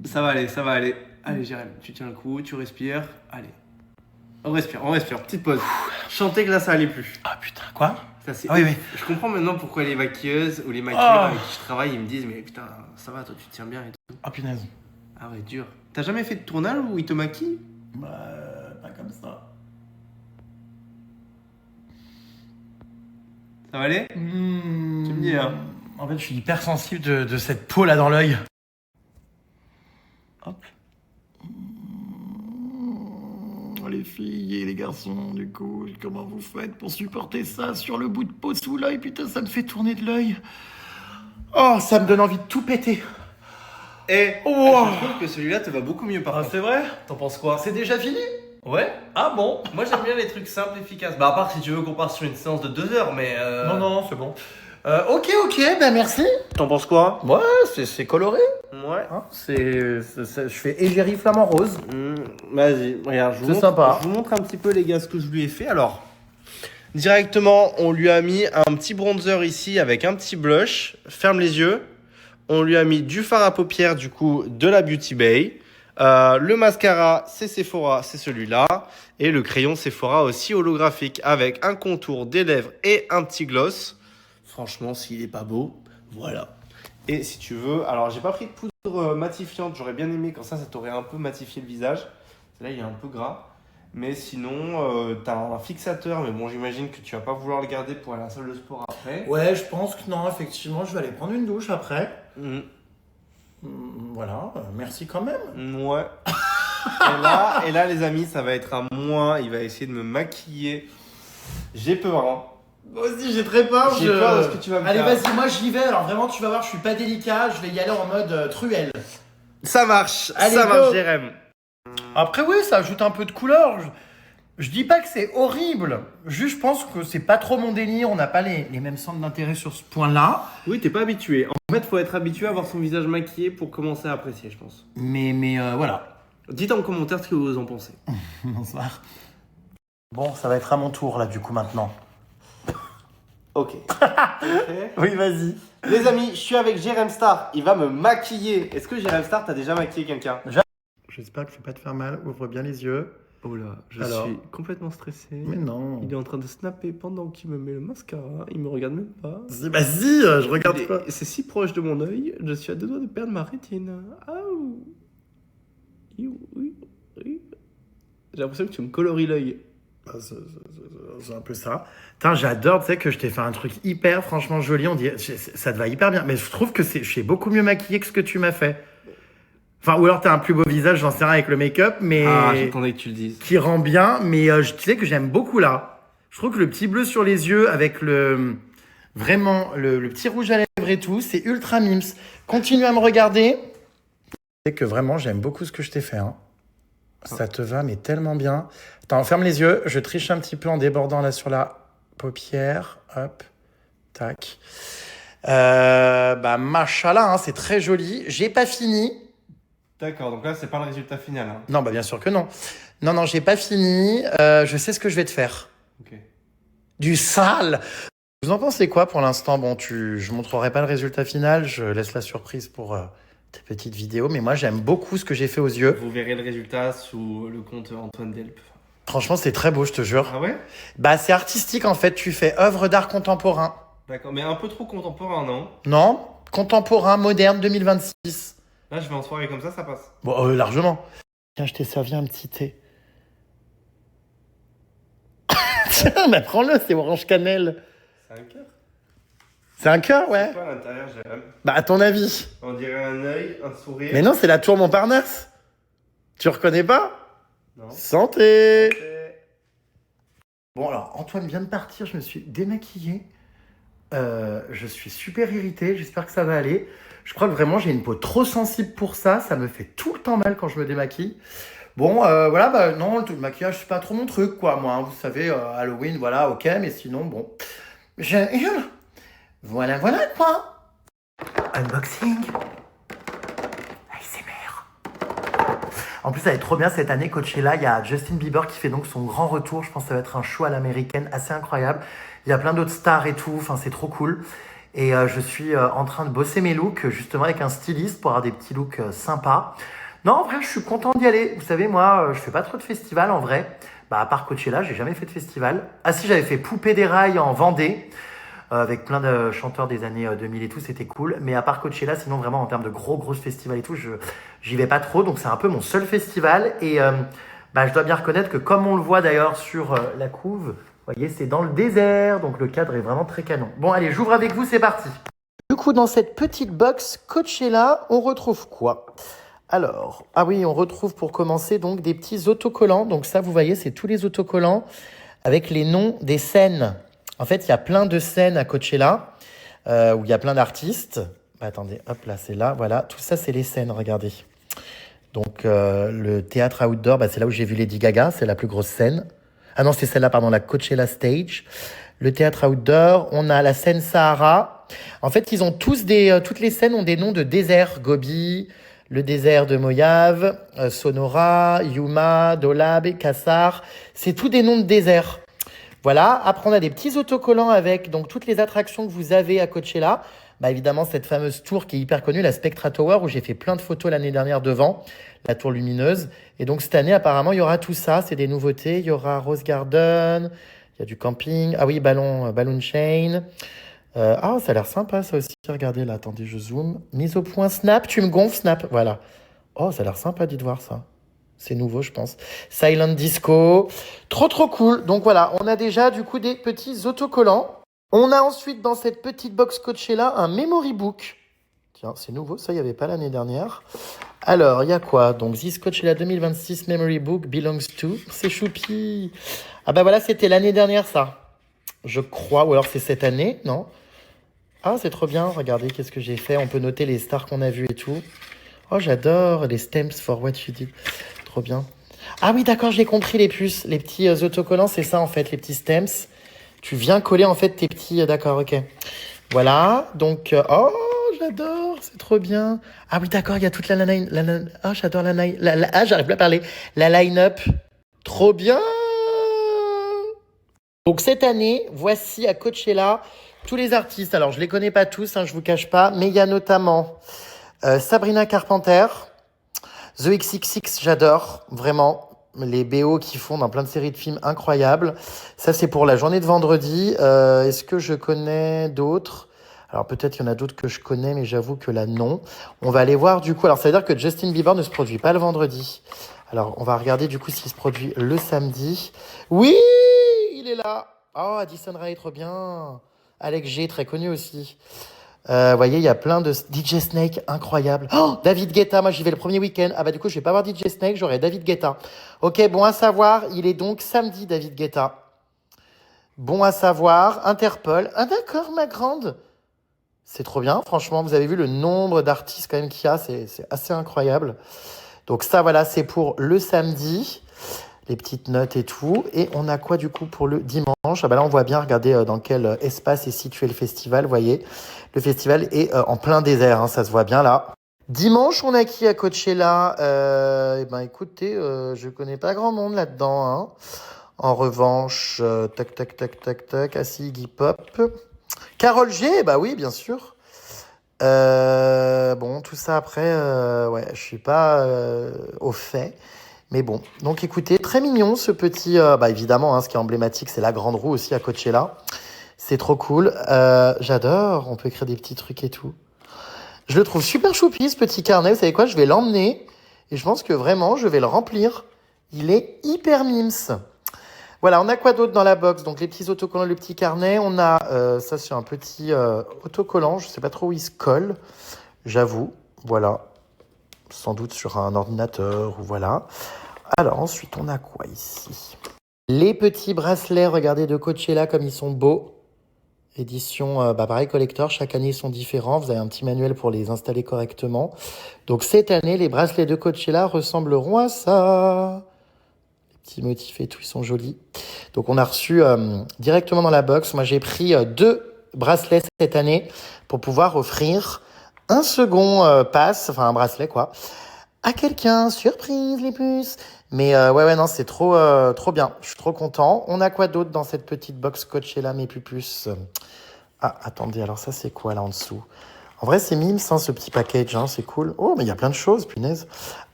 Ça va aller, ça va aller. Allez, Jérém, tu tiens le coup, tu respires. Allez. On respire. Petite pause. Chanter que là, ça allait plus. Ah putain, quoi? Ça, c'est oui, oui. Je comprends maintenant pourquoi les maquilleuses ou les maquilleurs avec qui je travaille, ils me disent, mais putain, ça va, toi, tu te tiens bien et tout. Ah punaise. Ah ouais, dur. T'as jamais fait de tournage où ils te maquillent? Bah, pas comme ça. Ça va aller? Tu me dis, hein. En fait, je suis hyper sensible de cette peau là dans l'œil. Hop. Les filles et les garçons, du coup, comment vous faites pour supporter ça sur le bout de peau sous l'œil? Putain, ça me fait tourner de l'œil. Oh, ça me donne envie de tout péter. Et je trouve que celui-là te va beaucoup mieux par contre. C'est vrai? T'en penses quoi? C'est déjà fini? Ouais. Ah bon? Moi j'aime bien les trucs simples, efficaces. Bah à part si tu veux qu'on parte sur une séance de 2 heures, mais Non, c'est bon. Ok, ben merci. T'en penses quoi? Ouais, c'est coloré. Ouais. Hein, je fais égérie flamant rose. Vas-y, regarde, C'est sympa. Je vous montre un petit peu les gars ce que je lui ai fait. Alors, directement, on lui a mis un petit bronzer ici avec un petit blush. Ferme les yeux. On lui a mis du fard à paupières, du coup, de la Beauty Bay. Le mascara, c'est Sephora, c'est celui-là. Et le crayon Sephora aussi holographique avec un contour des lèvres et un petit gloss. Franchement, s'il est pas beau, voilà. Et si tu veux, alors j'ai pas pris de poudre matifiante, j'aurais bien aimé, quand ça t'aurait un peu matifié le visage. Là, il est un peu gras. Mais sinon, t'as un fixateur, mais bon, j'imagine que tu vas pas vouloir le garder pour aller à la salle de sport après. Ouais, je pense que non, effectivement, je vais aller prendre une douche après. Voilà, merci quand même. Ouais. et là, les amis, ça va être à moi. Il va essayer de me maquiller. J'ai peur, hein. Moi aussi, j'ai très peur. J'ai peur de ce que tu vas me faire. Allez, vas-y, moi j'y vais. Alors vraiment, tu vas voir, je suis pas délicat. Je vais y aller en mode truelle. Ça marche, Allez, ça go. marche, Jérém. Après, oui, ça ajoute un peu de couleur. Je dis pas que c'est horrible. Juste, je pense que c'est pas trop mon délire. On n'a pas les mêmes centres d'intérêt sur ce point-là. Oui, t'es pas habitué. En fait, faut être habitué à voir son visage maquillé pour commencer à apprécier, je pense. Mais voilà. Dites en commentaire ce que vous en pensez. Bonsoir. Bon, ça va être à mon tour là, du coup, maintenant. Ok. Oui, vas-y. Les amis, je suis avec Jérém Star. Il va me maquiller. Est-ce que Jérém Star, t'as déjà maquillé quelqu'un? J'espère que je vais pas te faire mal. Ouvre bien les yeux. Oh là, je Alors. suis complètement stressé. Mais non. Il est en train de snapper pendant qu'il me met le mascara. Il me regarde même pas. Vas-y, je regarde pas. C'est si proche de mon œil, je suis à 2 doigts de perdre ma rétine. Oui. J'ai l'impression que tu me colories l'œil. C'est un peu ça. Putain, j'adore, tu sais, que je t'ai fait un truc hyper, franchement joli. On dit, ça te va hyper bien. Mais je trouve que je suis beaucoup mieux maquillé que ce que tu m'as fait. Enfin, ou alors t'as un plus beau visage, j'en sais rien avec le make-up, mais j'attendais que tu le dises. Qui rend bien. Mais tu sais que j'aime beaucoup là. Je trouve que le petit bleu sur les yeux avec vraiment le petit rouge à lèvres et tout, c'est ultra mims. Continue à me regarder. Tu sais que vraiment j'aime beaucoup ce que je t'ai fait. Hein. Ça te va, mais tellement bien. Attends, ferme les yeux. Je triche un petit peu en débordant là sur la paupière. Hop, tac. Machallah, hein, c'est très joli. J'ai pas fini. D'accord, donc là, c'est pas le résultat final. Hein. Non, bien sûr que non. Non, j'ai pas fini. Je sais ce que je vais te faire. Ok. Du sale. Vous en pensez quoi pour l'instant? Bon, je montrerai pas le résultat final. Je laisse la surprise pour tes petites vidéos. Mais moi, j'aime beaucoup ce que j'ai fait aux yeux. Vous verrez le résultat sous le compte Antoine Delp. Franchement, c'est très beau, je te jure. Ah ouais? Bah, c'est artistique en fait. Tu fais œuvre d'art contemporain. D'accord, mais un peu trop contemporain, non? Non, contemporain, moderne, 2026. Là, je vais en soirée comme ça passe. Bon, largement. Tiens, je t'ai servi un petit thé. Tiens, mais prends-le, c'est orange cannelle. C'est un cœur. C'est un cœur, ouais. C'est quoi à l'intérieur, Jérôme? Bah, à ton avis. On dirait un œil, un sourire. Mais non, c'est la tour Montparnasse. Tu reconnais pas? Non. Santé. Bon, alors, Antoine vient de partir, je me suis démaquillée. Je suis super irritée, j'espère que ça va aller. Je crois que vraiment j'ai une peau trop sensible pour ça, ça me fait tout le temps mal quand je me démaquille. Bon, voilà, bah non, le maquillage c'est pas trop mon truc, quoi, moi, hein, vous savez, Halloween, voilà, ok, mais sinon, bon. Voilà, quoi. Unboxing. ASMR. En plus, ça va être trop bien cette année, Coachella. Il y a Justin Bieber qui fait donc son grand retour. Je pense que ça va être un show à l'américaine assez incroyable. Il y a plein d'autres stars et tout. Enfin, c'est trop cool. Et je suis en train de bosser mes looks, justement, avec un styliste pour avoir des petits looks sympas. Non, en vrai, je suis content d'y aller. Vous savez, moi, je fais pas trop de festivals, en vrai. Bah, à part Coachella, j'ai jamais fait de festival. Ah si, j'avais fait Poupée des Rails en Vendée. Avec plein de chanteurs des années 2000 et tout, c'était cool. Mais à part Coachella, sinon vraiment en termes de gros festivals et tout, j'y vais pas trop. Donc c'est un peu mon seul festival. Et je dois bien reconnaître que comme on le voit d'ailleurs sur la couve, vous voyez, c'est dans le désert. Donc le cadre est vraiment très canon. Bon, allez, j'ouvre avec vous, c'est parti. Du coup, dans cette petite box Coachella, on retrouve quoi? Alors, ah oui, on retrouve pour commencer donc des petits autocollants. Donc ça, vous voyez, c'est tous les autocollants avec les noms des scènes. En fait, il y a plein de scènes à Coachella où il y a plein d'artistes. Bah, attendez, hop, là, c'est là, voilà. Tout ça, c'est les scènes, regardez. Donc, le théâtre outdoor, c'est là où j'ai vu Lady Gaga, c'est la plus grosse scène. Ah non, c'est celle-là, pardon, la Coachella Stage. Le théâtre outdoor, on a la scène Sahara. En fait, ils ont tous toutes les scènes ont des noms de déserts. Gobi, le désert de Mojave, Sonora, Yuma, Dolab, Kassar. C'est tous des noms de déserts. Voilà, après on a des petits autocollants avec donc toutes les attractions que vous avez à Coachella. Bah évidemment cette fameuse tour qui est hyper connue, la Spectra Tower, où j'ai fait plein de photos l'année dernière devant, la tour lumineuse. Et donc cette année apparemment il y aura tout ça, c'est des nouveautés. Il y aura Rose Garden, il y a du camping, ah oui Balloon Chain. Ça a l'air sympa ça aussi, regardez là, attendez je zoome. Mise au point Snap, tu me gonfles Snap, voilà. Oh ça a l'air sympa, dites voir ça. C'est nouveau, je pense. Silent Disco. Trop cool. Donc voilà, on a déjà du coup des petits autocollants. On a ensuite dans cette petite box Coachella un memory book. Tiens, c'est nouveau, ça, il n'y avait pas l'année dernière. Alors, il y a quoi? Donc, This Coachella 2026 Memory Book belongs to... C'est choupi. Ah bah voilà, c'était l'année dernière, ça. Je crois, ou alors c'est cette année, non? Ah, c'est trop bien. Regardez, qu'est-ce que j'ai fait. On peut noter les stars qu'on a vues et tout. Oh, j'adore les stamps for what you did. Trop bien. Ah oui, d'accord, j'ai compris les puces. Les petits autocollants, c'est ça en fait, les petits stamps. Tu viens coller en fait tes petits... d'accord, ok. Voilà, donc... oh, j'adore, c'est trop bien. Ah oui, d'accord, il y a toute oh, j'adore ah, j'arrive plus à parler. La line-up. Trop bien. Donc cette année, voici à Coachella tous les artistes. Alors, je les connais pas tous, hein, je vous cache pas, mais il y a notamment... Sabrina Carpenter, The XXX, j'adore, vraiment, les BO qu'ils font dans plein de séries de films incroyables. Ça, c'est pour la journée de vendredi. Est-ce que je connais d'autres? Alors, peut-être il y en a d'autres que je connais, mais j'avoue que là, non. On va aller voir, du coup, alors ça veut dire que Justin Bieber ne se produit pas le vendredi. Alors, on va regarder, du coup, s'il se produit le samedi. Oui, il est là. Oh, Addison Rae, trop bien. Alex G, très connu aussi. Vous voyez, il y a plein de DJ Snake incroyable. Oh, David Guetta, moi j'y vais le premier week-end. Ah bah du coup, je vais pas voir DJ Snake, j'aurai David Guetta. Ok, bon à savoir, il est donc samedi, David Guetta. Bon à savoir, Interpol. Ah d'accord, ma grande. C'est trop bien, franchement, vous avez vu le nombre d'artistes quand même qu'il y a, c'est assez incroyable. Donc ça, voilà, c'est pour le samedi. Les petites notes et tout. Et on a quoi du coup pour le dimanche? Ah bah là, on voit bien, regardez dans quel espace est situé le festival. Vous voyez, le festival est en plein désert, hein, ça se voit bien là. Dimanche, on a qui à Coachella? Eh ben écoutez, je connais pas grand monde là-dedans. Hein. En revanche, tac, tac, tac, tac, tac, assis, Iggy Pop. Carole G, bah oui, bien sûr. Bon, tout ça après, ouais, je suis pas au fait. Mais bon, donc écoutez, très mignon ce petit... bah évidemment, hein, ce qui est emblématique, c'est la grande roue aussi à Coachella. C'est trop cool. J'adore, on peut écrire des petits trucs et tout. Je le trouve super choupi, ce petit carnet. Vous savez quoi? Je vais l'emmener. Et je pense que vraiment, je vais le remplir. Il est hyper mims. Voilà, on a quoi d'autre dans la box? Donc les petits autocollants, le petit carnet. On a, ça c'est un petit autocollant. Je sais pas trop où il se colle. J'avoue. Voilà. Sans doute sur un ordinateur ou voilà. Alors ensuite, on a quoi ici? Les petits bracelets, regardez, de Coachella comme ils sont beaux. Édition, pareil, collector, chaque année ils sont différents. Vous avez un petit manuel pour les installer correctement. Donc cette année, les bracelets de Coachella ressembleront à ça. Les petits motifs et tout, ils sont jolis. Donc on a reçu directement dans la box. Moi j'ai pris 2 bracelets cette année pour pouvoir offrir un second pass, enfin un bracelet quoi, à quelqu'un. Surprise les puces. Mais ouais, non, c'est trop bien. Je suis trop content. On a quoi d'autre dans cette petite box Coachella, mes pupus? Ah, attendez, alors ça, c'est quoi là en dessous? En vrai, c'est mimes, hein, ce petit package, hein, c'est cool. Oh, mais il y a plein de choses, punaise.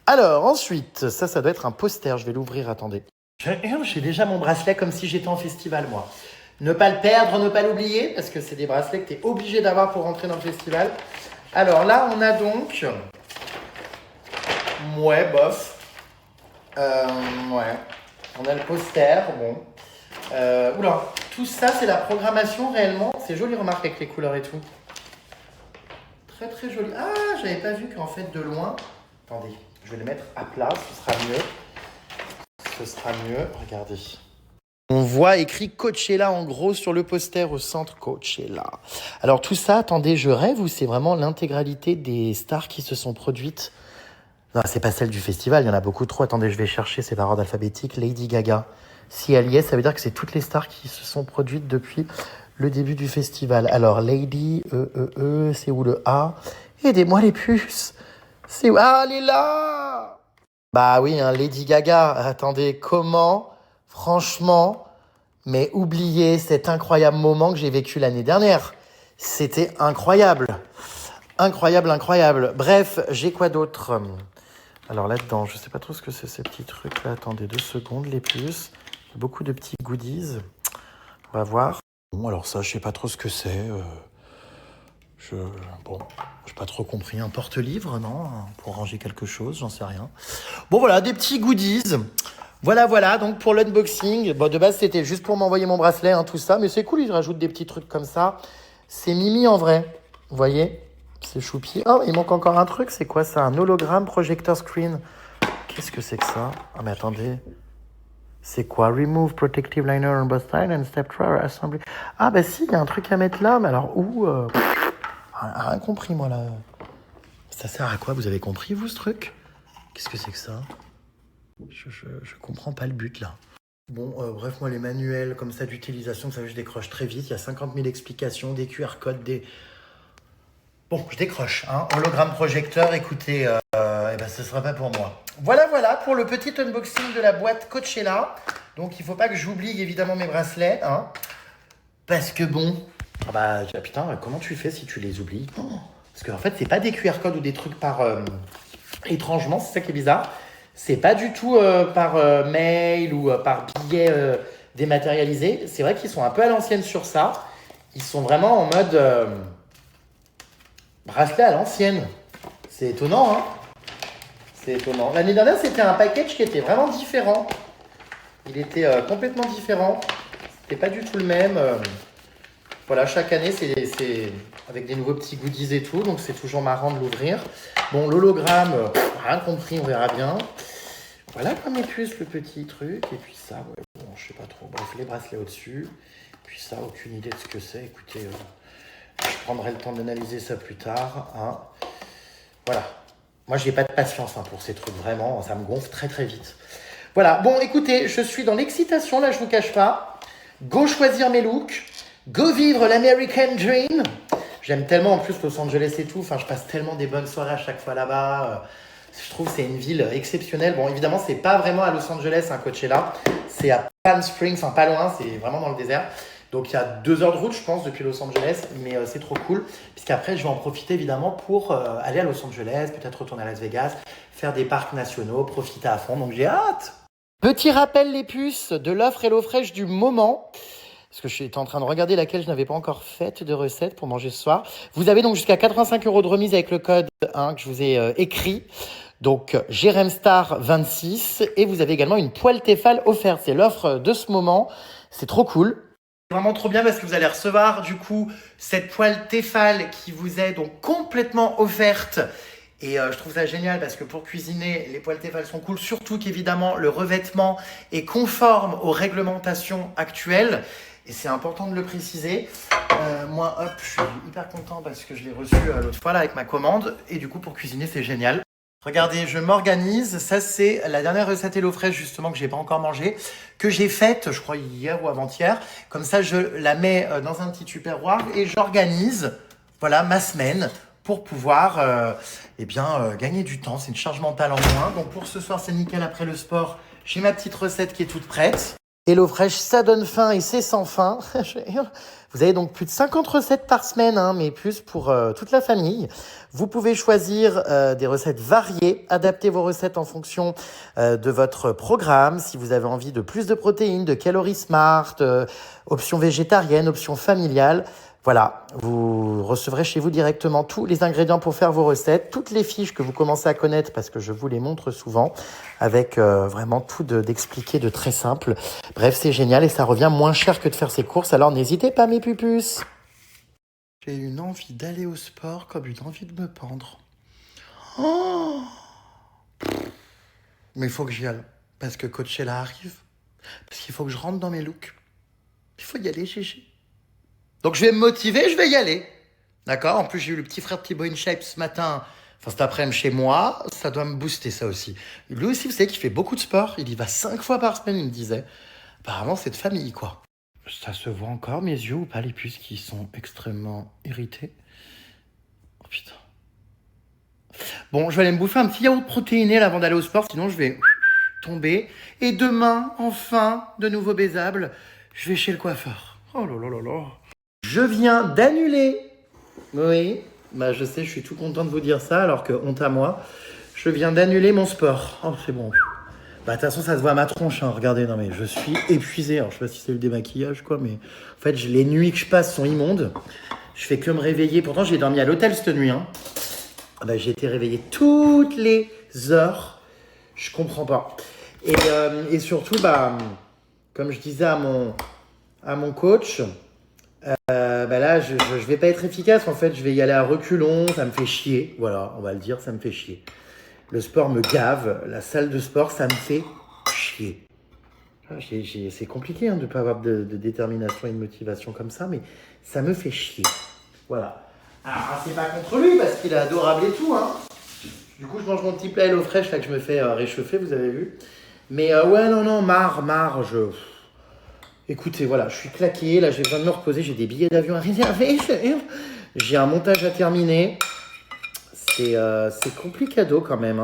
Alors, ensuite, ça doit être un poster. Je vais l'ouvrir, attendez. J'ai déjà mon bracelet comme si j'étais en festival, moi. Ne pas le perdre, ne pas l'oublier, parce que c'est des bracelets que tu es obligé d'avoir pour rentrer dans le festival. Alors là, on a donc... Ouais, bof. Ouais. On a le poster, bon. Oula, tout ça, c'est la programmation réellement. C'est joli, remarque, avec les couleurs et tout. Très, très joli. Ah, j'avais pas vu qu'en fait, de loin... Attendez, je vais le mettre à plat, ce sera mieux. Ce sera mieux, regardez. On voit écrit Coachella en gros sur le poster au centre Coachella. Alors tout ça, attendez, je rêve ou c'est vraiment l'intégralité des stars qui se sont produites? Non, c'est pas celle du festival, il y en a beaucoup trop. Attendez, je vais chercher, c'est par ordre alphabétique. Lady Gaga. Si elle y est, ça veut dire que c'est toutes les stars qui se sont produites depuis le début du festival. Alors, Lady, c'est où le A? Aidez-moi les puces. C'est où? Ah, elle est là! Bah oui, hein, Lady Gaga. Attendez, comment? Franchement, mais oubliez cet incroyable moment que j'ai vécu l'année dernière. C'était incroyable. Incroyable, incroyable. Bref, j'ai quoi d'autre? Alors là-dedans, je sais pas trop ce que c'est ces petits trucs-là. Attendez 2 secondes, les puces. Beaucoup de petits goodies. On va voir. Bon, alors ça, je sais pas trop ce que c'est. Bon, j'ai pas trop compris. Un porte-livre, non? Pour ranger quelque chose, j'en sais rien. Bon, voilà, des petits goodies. Voilà, donc pour l'unboxing. Bon, de base, c'était juste pour m'envoyer mon bracelet, hein, tout ça. Mais c'est cool, ils rajoutent des petits trucs comme ça. C'est Mimi en vrai. Vous voyez? C'est choupi. Oh, il manque encore un truc. C'est quoi ça? Un hologramme projector screen. Qu'est-ce que c'est que ça? Ah, mais attendez. C'est quoi? Remove protective liner on both sides and step through assembly. Ah, bah si, il y a un truc à mettre là. Mais alors où? Rien compris, moi, là. Ça sert à quoi? Vous avez compris, vous, ce truc? Qu'est-ce que c'est que ça? Je comprends pas le but, là. Bon, bref, moi, les manuels comme ça d'utilisation, vous savez, je décroche très vite. Il y a 50 000 explications, des QR codes, des... Bon, je décroche, hein. Hologramme projecteur, écoutez, eh ben, ce sera pas pour moi. Voilà pour le petit unboxing de la boîte Coachella. Donc, il faut pas que j'oublie, évidemment, mes bracelets, hein. Parce que bon... Ah bah, putain, comment tu fais si tu les oublies? Parce qu'en fait, c'est pas des QR codes ou des trucs par... étrangement, c'est ça qui est bizarre. C'est pas du tout par mail ou par billet dématérialisé. C'est vrai qu'ils sont un peu à l'ancienne sur ça. Ils sont vraiment en mode bracelet à l'ancienne. C'est étonnant, hein? C'est étonnant. L'année dernière, c'était un package qui était vraiment différent. Il était complètement différent. C'était pas du tout le même. Voilà, chaque année, c'est avec des nouveaux petits goodies et tout. Donc, c'est toujours marrant de l'ouvrir. Bon, l'hologramme, rien compris, on verra bien. Voilà comme mes puces, le petit truc. Et puis ça, ouais, bon, je sais pas trop. Bref, les bracelets au-dessus. Puis ça, aucune idée de ce que c'est. Écoutez, je prendrai le temps d'analyser ça plus tard. Hein. Voilà. Moi, je n'ai pas de patience pour ces trucs, vraiment, ça me gonfle très très vite. Voilà, bon, écoutez, je suis dans l'excitation, là, je vous cache pas. Go choisir mes looks, go vivre l'American Dream. J'aime tellement en plus Los Angeles et tout, enfin, je passe tellement des bonnes soirées à chaque fois là-bas. Je trouve que c'est une ville exceptionnelle. Bon, évidemment, c'est pas vraiment à Los Angeles, Coachella. C'est à Palm Springs, enfin pas loin, c'est vraiment dans le désert. Donc il y a 2 heures de route, je pense, depuis Los Angeles, mais c'est trop cool. Puisqu'après, je vais en profiter évidemment pour aller à Los Angeles, peut-être retourner à Las Vegas, faire des parcs nationaux, profiter à fond. Donc j'ai hâte. Petit rappel, les puces, de l'offre HelloFresh du moment. Parce que je suis en train de regarder laquelle je n'avais pas encore faite de recette pour manger ce soir. Vous avez donc jusqu'à 85 € de remise avec le code que je vous ai écrit. Donc, JeremStar26. Et vous avez également une poêle Tefal offerte. C'est l'offre de ce moment. C'est trop cool. C'est vraiment trop bien parce que vous allez recevoir du coup cette poêle Tefal qui vous est donc complètement offerte. Et je trouve ça génial parce que pour cuisiner, les poêles Tefal sont cool. Surtout qu'évidemment, le revêtement est conforme aux réglementations actuelles. Et c'est important de le préciser. Moi, hop, je suis hyper content parce que je l'ai reçu l'autre fois là avec ma commande. Et du coup, pour cuisiner, c'est génial. Regardez, je m'organise. Ça, c'est la dernière recette HelloFresh justement que j'ai pas encore mangée, que j'ai faite, je crois, hier ou avant-hier. Comme ça, je la mets dans un petit tupperware et j'organise, voilà, ma semaine pour pouvoir gagner du temps. C'est une charge mentale en moins. Donc pour ce soir, c'est nickel après le sport. J'ai ma petite recette qui est toute prête. HelloFresh, ça donne faim et c'est sans fin. Vous avez donc plus de 50 recettes par semaine, mais plus pour toute la famille. Vous pouvez choisir des recettes variées, adapter vos recettes en fonction de votre programme. Si vous avez envie de plus de protéines, de calories smart, option végétarienne, option familiale. Voilà, vous recevrez chez vous directement tous les ingrédients pour faire vos recettes, toutes les fiches que vous commencez à connaître parce que je vous les montre souvent avec vraiment tout d'expliqué de très simple. Bref, c'est génial et ça revient moins cher que de faire ses courses, alors n'hésitez pas mes pupus. J'ai une envie d'aller au sport comme une envie de me pendre. Oh, mais il faut que j'y aille parce que Coachella arrive, parce qu'il faut que je rentre dans mes looks. Il faut y aller, Gégé. Donc je vais me motiver, je vais y aller. D'accord? En plus, j'ai eu le petit frère de Thibaut InShape ce matin, enfin cet après-midi chez moi. Ça doit me booster, ça aussi. Lui aussi, vous savez qu'il fait beaucoup de sport. Il y va 5 fois par semaine, il me disait. Apparemment, c'est de famille, quoi. Ça se voit encore, mes yeux, ou pas, les puces qui sont extrêmement irrités? Oh putain. Bon, je vais aller me bouffer un petit yaourt protéiné là, avant d'aller au sport, sinon je vais tomber. Et demain, enfin, de nouveau baisable, je vais chez le coiffeur. Oh là là là là. Je viens d'annuler. Oui, je sais, je suis tout content de vous dire ça, alors que honte à moi. Je viens d'annuler mon sport. Oh, c'est bon. De toute façon, ça se voit à ma tronche. Regardez, non mais je suis épuisé. Alors, je sais pas si c'est le démaquillage, quoi, mais en fait, les nuits que je passe sont immondes. Je fais que me réveiller. Pourtant, j'ai dormi à l'hôtel cette nuit. J'ai été réveillé toutes les heures. Je comprends pas. Et surtout, comme je disais à mon coach, là, je vais pas être efficace. En fait, je vais y aller à reculons. Ça me fait chier. Voilà, on va le dire, ça me fait chier. Le sport me gave. La salle de sport, ça me fait chier. C'est compliqué de ne pas avoir de détermination et de motivation comme ça, mais ça me fait chier. Voilà. Alors, c'est pas contre lui parce qu'il est adorable et tout. Du coup, je mange mon petit plat HelloFresh là que je me fais réchauffer, vous avez vu. Mais ouais, non, marre. Écoutez, voilà, je suis claqué. Là, j'ai besoin de me reposer. J'ai des billets d'avion à réserver. J'ai un montage à terminer. C'est complicado quand même.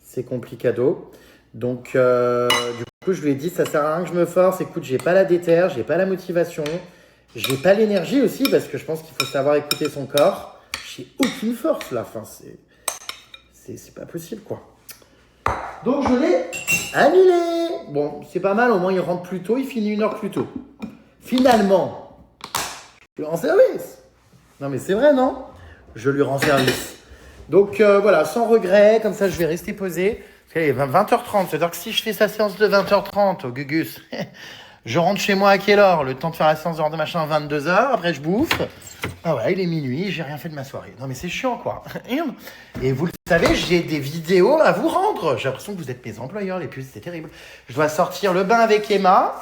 C'est complicado. Donc, du coup, je lui ai dit, ça sert à rien que je me force. Écoute, j'ai pas la déterre, j'ai pas la motivation. J'ai pas l'énergie aussi parce que je pense qu'il faut savoir écouter son corps. J'ai aucune force là. Enfin, c'est pas possible, quoi. Donc, je l'ai annulé. Bon, c'est pas mal. Au moins, il rentre plus tôt. Il finit 1 heure plus tôt. Finalement, je lui rends service. Non, mais c'est vrai, non? Je lui rends service. Donc, voilà, sans regret. Comme ça, je vais rester posé. Il est 20h30. C'est-à-dire que si je fais sa séance de 20h30 au Gugus, je rentre chez moi à quelle heure? Le temps de faire la séance de machin, 22h. Après, je bouffe. Ah ouais, il est minuit. J'ai rien fait de ma soirée. Non, mais c'est chiant, quoi. Et vous le savez, j'ai des vidéos à vous rendre. J'ai l'impression que vous êtes mes employeurs, les puces. C'est terrible. Je dois sortir le bain avec Emma.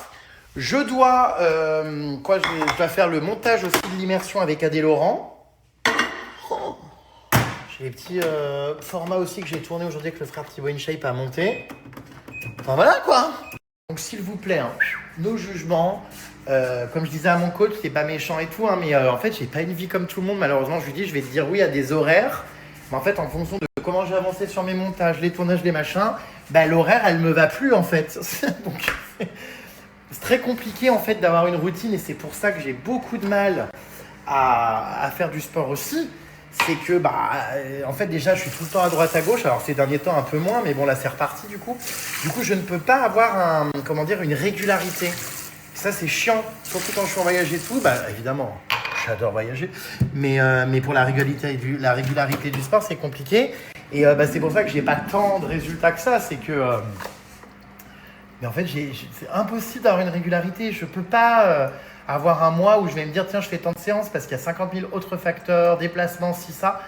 Je dois, je dois faire le montage aussi de l'immersion avec Adé Laurent. Oh, J'ai les petits formats aussi que j'ai tourné aujourd'hui que le frère Thibaut InShape a monté. Enfin voilà quoi. Donc s'il vous plaît, hein, nos jugements. Comme je disais à mon coach, c'est pas méchant et tout, hein, mais en fait, j'ai pas une vie comme tout le monde. Malheureusement, je lui dis, je vais te dire oui à des horaires. Mais en fait, en fonction de comment j'ai avancé sur mes montages, les tournages, les machins, bah, l'horaire, elle me va plus en fait. Donc, c'est très compliqué en fait d'avoir une routine et c'est pour ça que j'ai beaucoup de mal à faire du sport aussi. C'est que, en fait, déjà, je suis tout le temps à droite à gauche. Alors, ces derniers temps, un peu moins, mais bon, là, c'est reparti du coup. Du coup, je ne peux pas avoir une régularité. Ça, c'est chiant, surtout quand je suis en voyage et tout. Bah, évidemment, j'adore voyager. Mais pour la régularité du sport, c'est compliqué. Et c'est pour ça que j'ai pas tant de résultats que ça. C'est que... mais en fait, c'est impossible d'avoir une régularité. Je peux pas avoir un mois où je vais me dire, tiens, je fais tant de séances parce qu'il y a 50 000 autres facteurs, déplacements, ci, ça.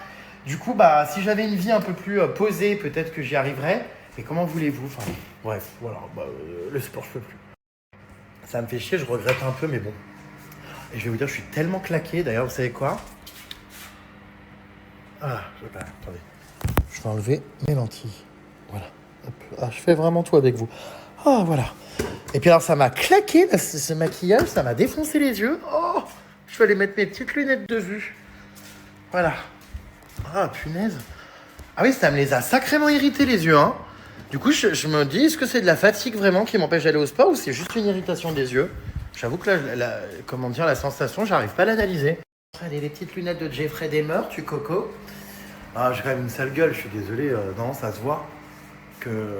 Du coup, si j'avais une vie un peu plus posée, peut-être que j'y arriverais. Mais comment voulez-vous? Enfin, bref, voilà. Le sport, je peux plus. Ça me fait chier, je regrette un peu, mais bon. Et je vais vous dire, je suis tellement claqué. D'ailleurs, vous savez quoi? Attendez. Je vais enlever mes lentilles. Voilà. Hop. Je fais vraiment tout avec vous. Voilà. Et puis alors, ça m'a claqué, là, ce maquillage, ça m'a défoncé les yeux. Je vais aller mettre mes petites lunettes de vue. Voilà. Punaise. Ah oui, ça me les a sacrément irrités les yeux, hein. Du coup, je me dis, est-ce que c'est de la fatigue vraiment qui m'empêche d'aller au sport ou c'est juste une irritation des yeux? J'avoue que là, la sensation, j'arrive pas à l'analyser. Allez, les petites lunettes de Jeffrey Dahmer, tu coco. J'ai quand même une sale gueule, je suis désolé. Non, ça se voit que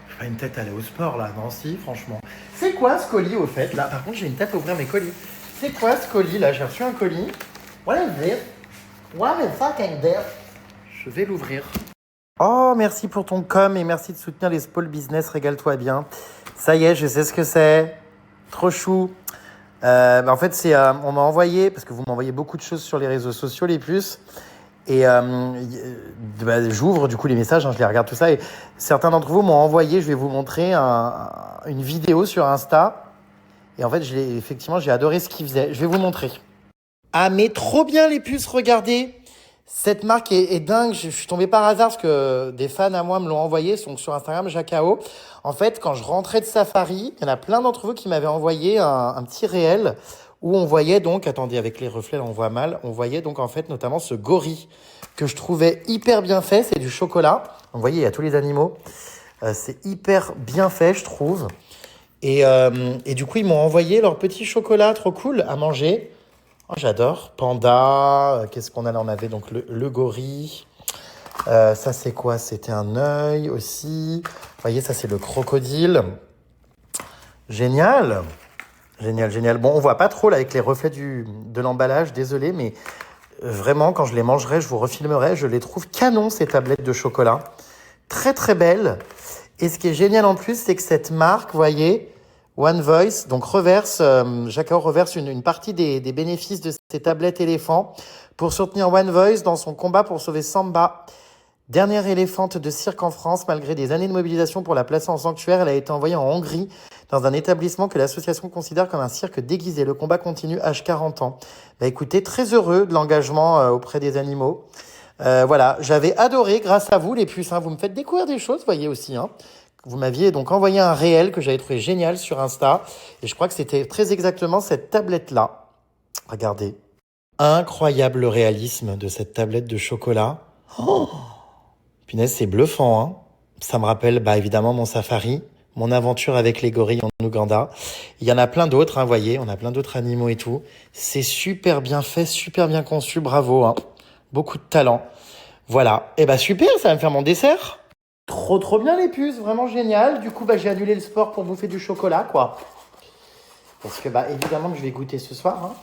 j'ai pas une tête à aller au sport là. Non, si, franchement. C'est quoi ce colis au fait? Là, par contre, j'ai une tête à ouvrir mes colis. C'est quoi ce colis là? J'ai reçu un colis. What is this? What is fucking this? Je vais l'ouvrir. Merci pour ton com et merci de soutenir les small business, régale-toi bien. Ça y est, je sais ce que c'est. Trop chou. En fait, on m'a envoyé, parce que vous m'envoyez beaucoup de choses sur les réseaux sociaux, les puces. Et j'ouvre du coup les messages, je les regarde tout ça. Et certains d'entre vous m'ont envoyé, je vais vous montrer une vidéo sur Insta. Et en fait, effectivement, j'ai adoré ce qu'ils faisaient. Je vais vous montrer. Mais trop bien les puces, regardez. Cette marque est dingue. Je suis tombé par hasard parce que des fans à moi me l'ont envoyé. Donc sur Instagram, Jacao. En fait, quand je rentrais de Safari, il y en a plein d'entre vous qui m'avaient envoyé un petit réel où on voyait donc, attendez, avec les reflets, là, on voit mal, on voyait donc en fait notamment ce gorille que je trouvais hyper bien fait. C'est du chocolat. Vous voyez, il y a tous les animaux. C'est hyper bien fait, je trouve. Et du coup, ils m'ont envoyé leur petit chocolat trop cool à manger. J'adore. Panda. Qu'est-ce qu'on a là? On avait donc le gorille. Ça, c'est quoi? C'était un œil aussi. Vous voyez, ça, c'est le crocodile. Génial. Génial, génial. Bon, on voit pas trop là avec les reflets de l'emballage. Désolé, mais vraiment, quand je les mangerai, je vous refilmerai. Je les trouve canon, ces tablettes de chocolat. Très, très belles. Et ce qui est génial en plus, c'est que cette marque, vous voyez, One Voice, donc Jacao reverse une partie des bénéfices de ces tablettes éléphants pour soutenir One Voice dans son combat pour sauver Samba. Dernière éléphante de cirque en France, malgré des années de mobilisation pour la placer en sanctuaire, elle a été envoyée en Hongrie dans un établissement que l'association considère comme un cirque déguisé. Le combat continue, âge 40 ans. Écoutez, très heureux de l'engagement auprès des animaux. Voilà, j'avais adoré, grâce à vous les puces, vous me faites découvrir des choses, voyez aussi. Vous m'aviez donc envoyé un réel que j'avais trouvé génial sur Insta. Et je crois que c'était très exactement cette tablette-là. Regardez. Incroyable le réalisme de cette tablette de chocolat. Punaise, c'est bluffant. Ça me rappelle évidemment mon safari, mon aventure avec les gorilles en Ouganda. Il y en a plein d'autres, vous voyez, on a plein d'autres animaux et tout. C'est super bien fait, super bien conçu, bravo. Beaucoup de talent. Voilà. Super, ça va me faire mon dessert. Trop bien les puces, vraiment génial. Du coup, j'ai annulé le sport pour bouffer du chocolat, quoi. Parce que, évidemment que je vais goûter ce soir.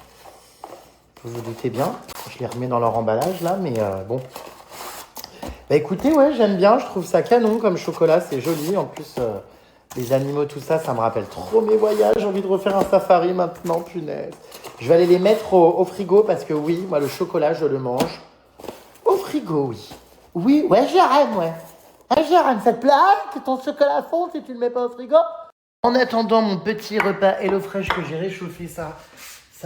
Vous vous doutez bien. Je les remets dans leur emballage, là, mais bon. Écoutez, ouais, j'aime bien. Je trouve ça canon comme chocolat, c'est joli. En plus, les animaux, tout ça, ça me rappelle trop mes voyages. J'ai envie de refaire un safari maintenant, punaise. Je vais aller les mettre au frigo parce que oui, moi, le chocolat, je le mange. Au frigo, oui. Oui, ouais, j'aime, ouais. J'aime cette plaque, ton chocolat fond si tu le mets pas au frigo. En attendant mon petit repas HelloFresh que j'ai réchauffé, ça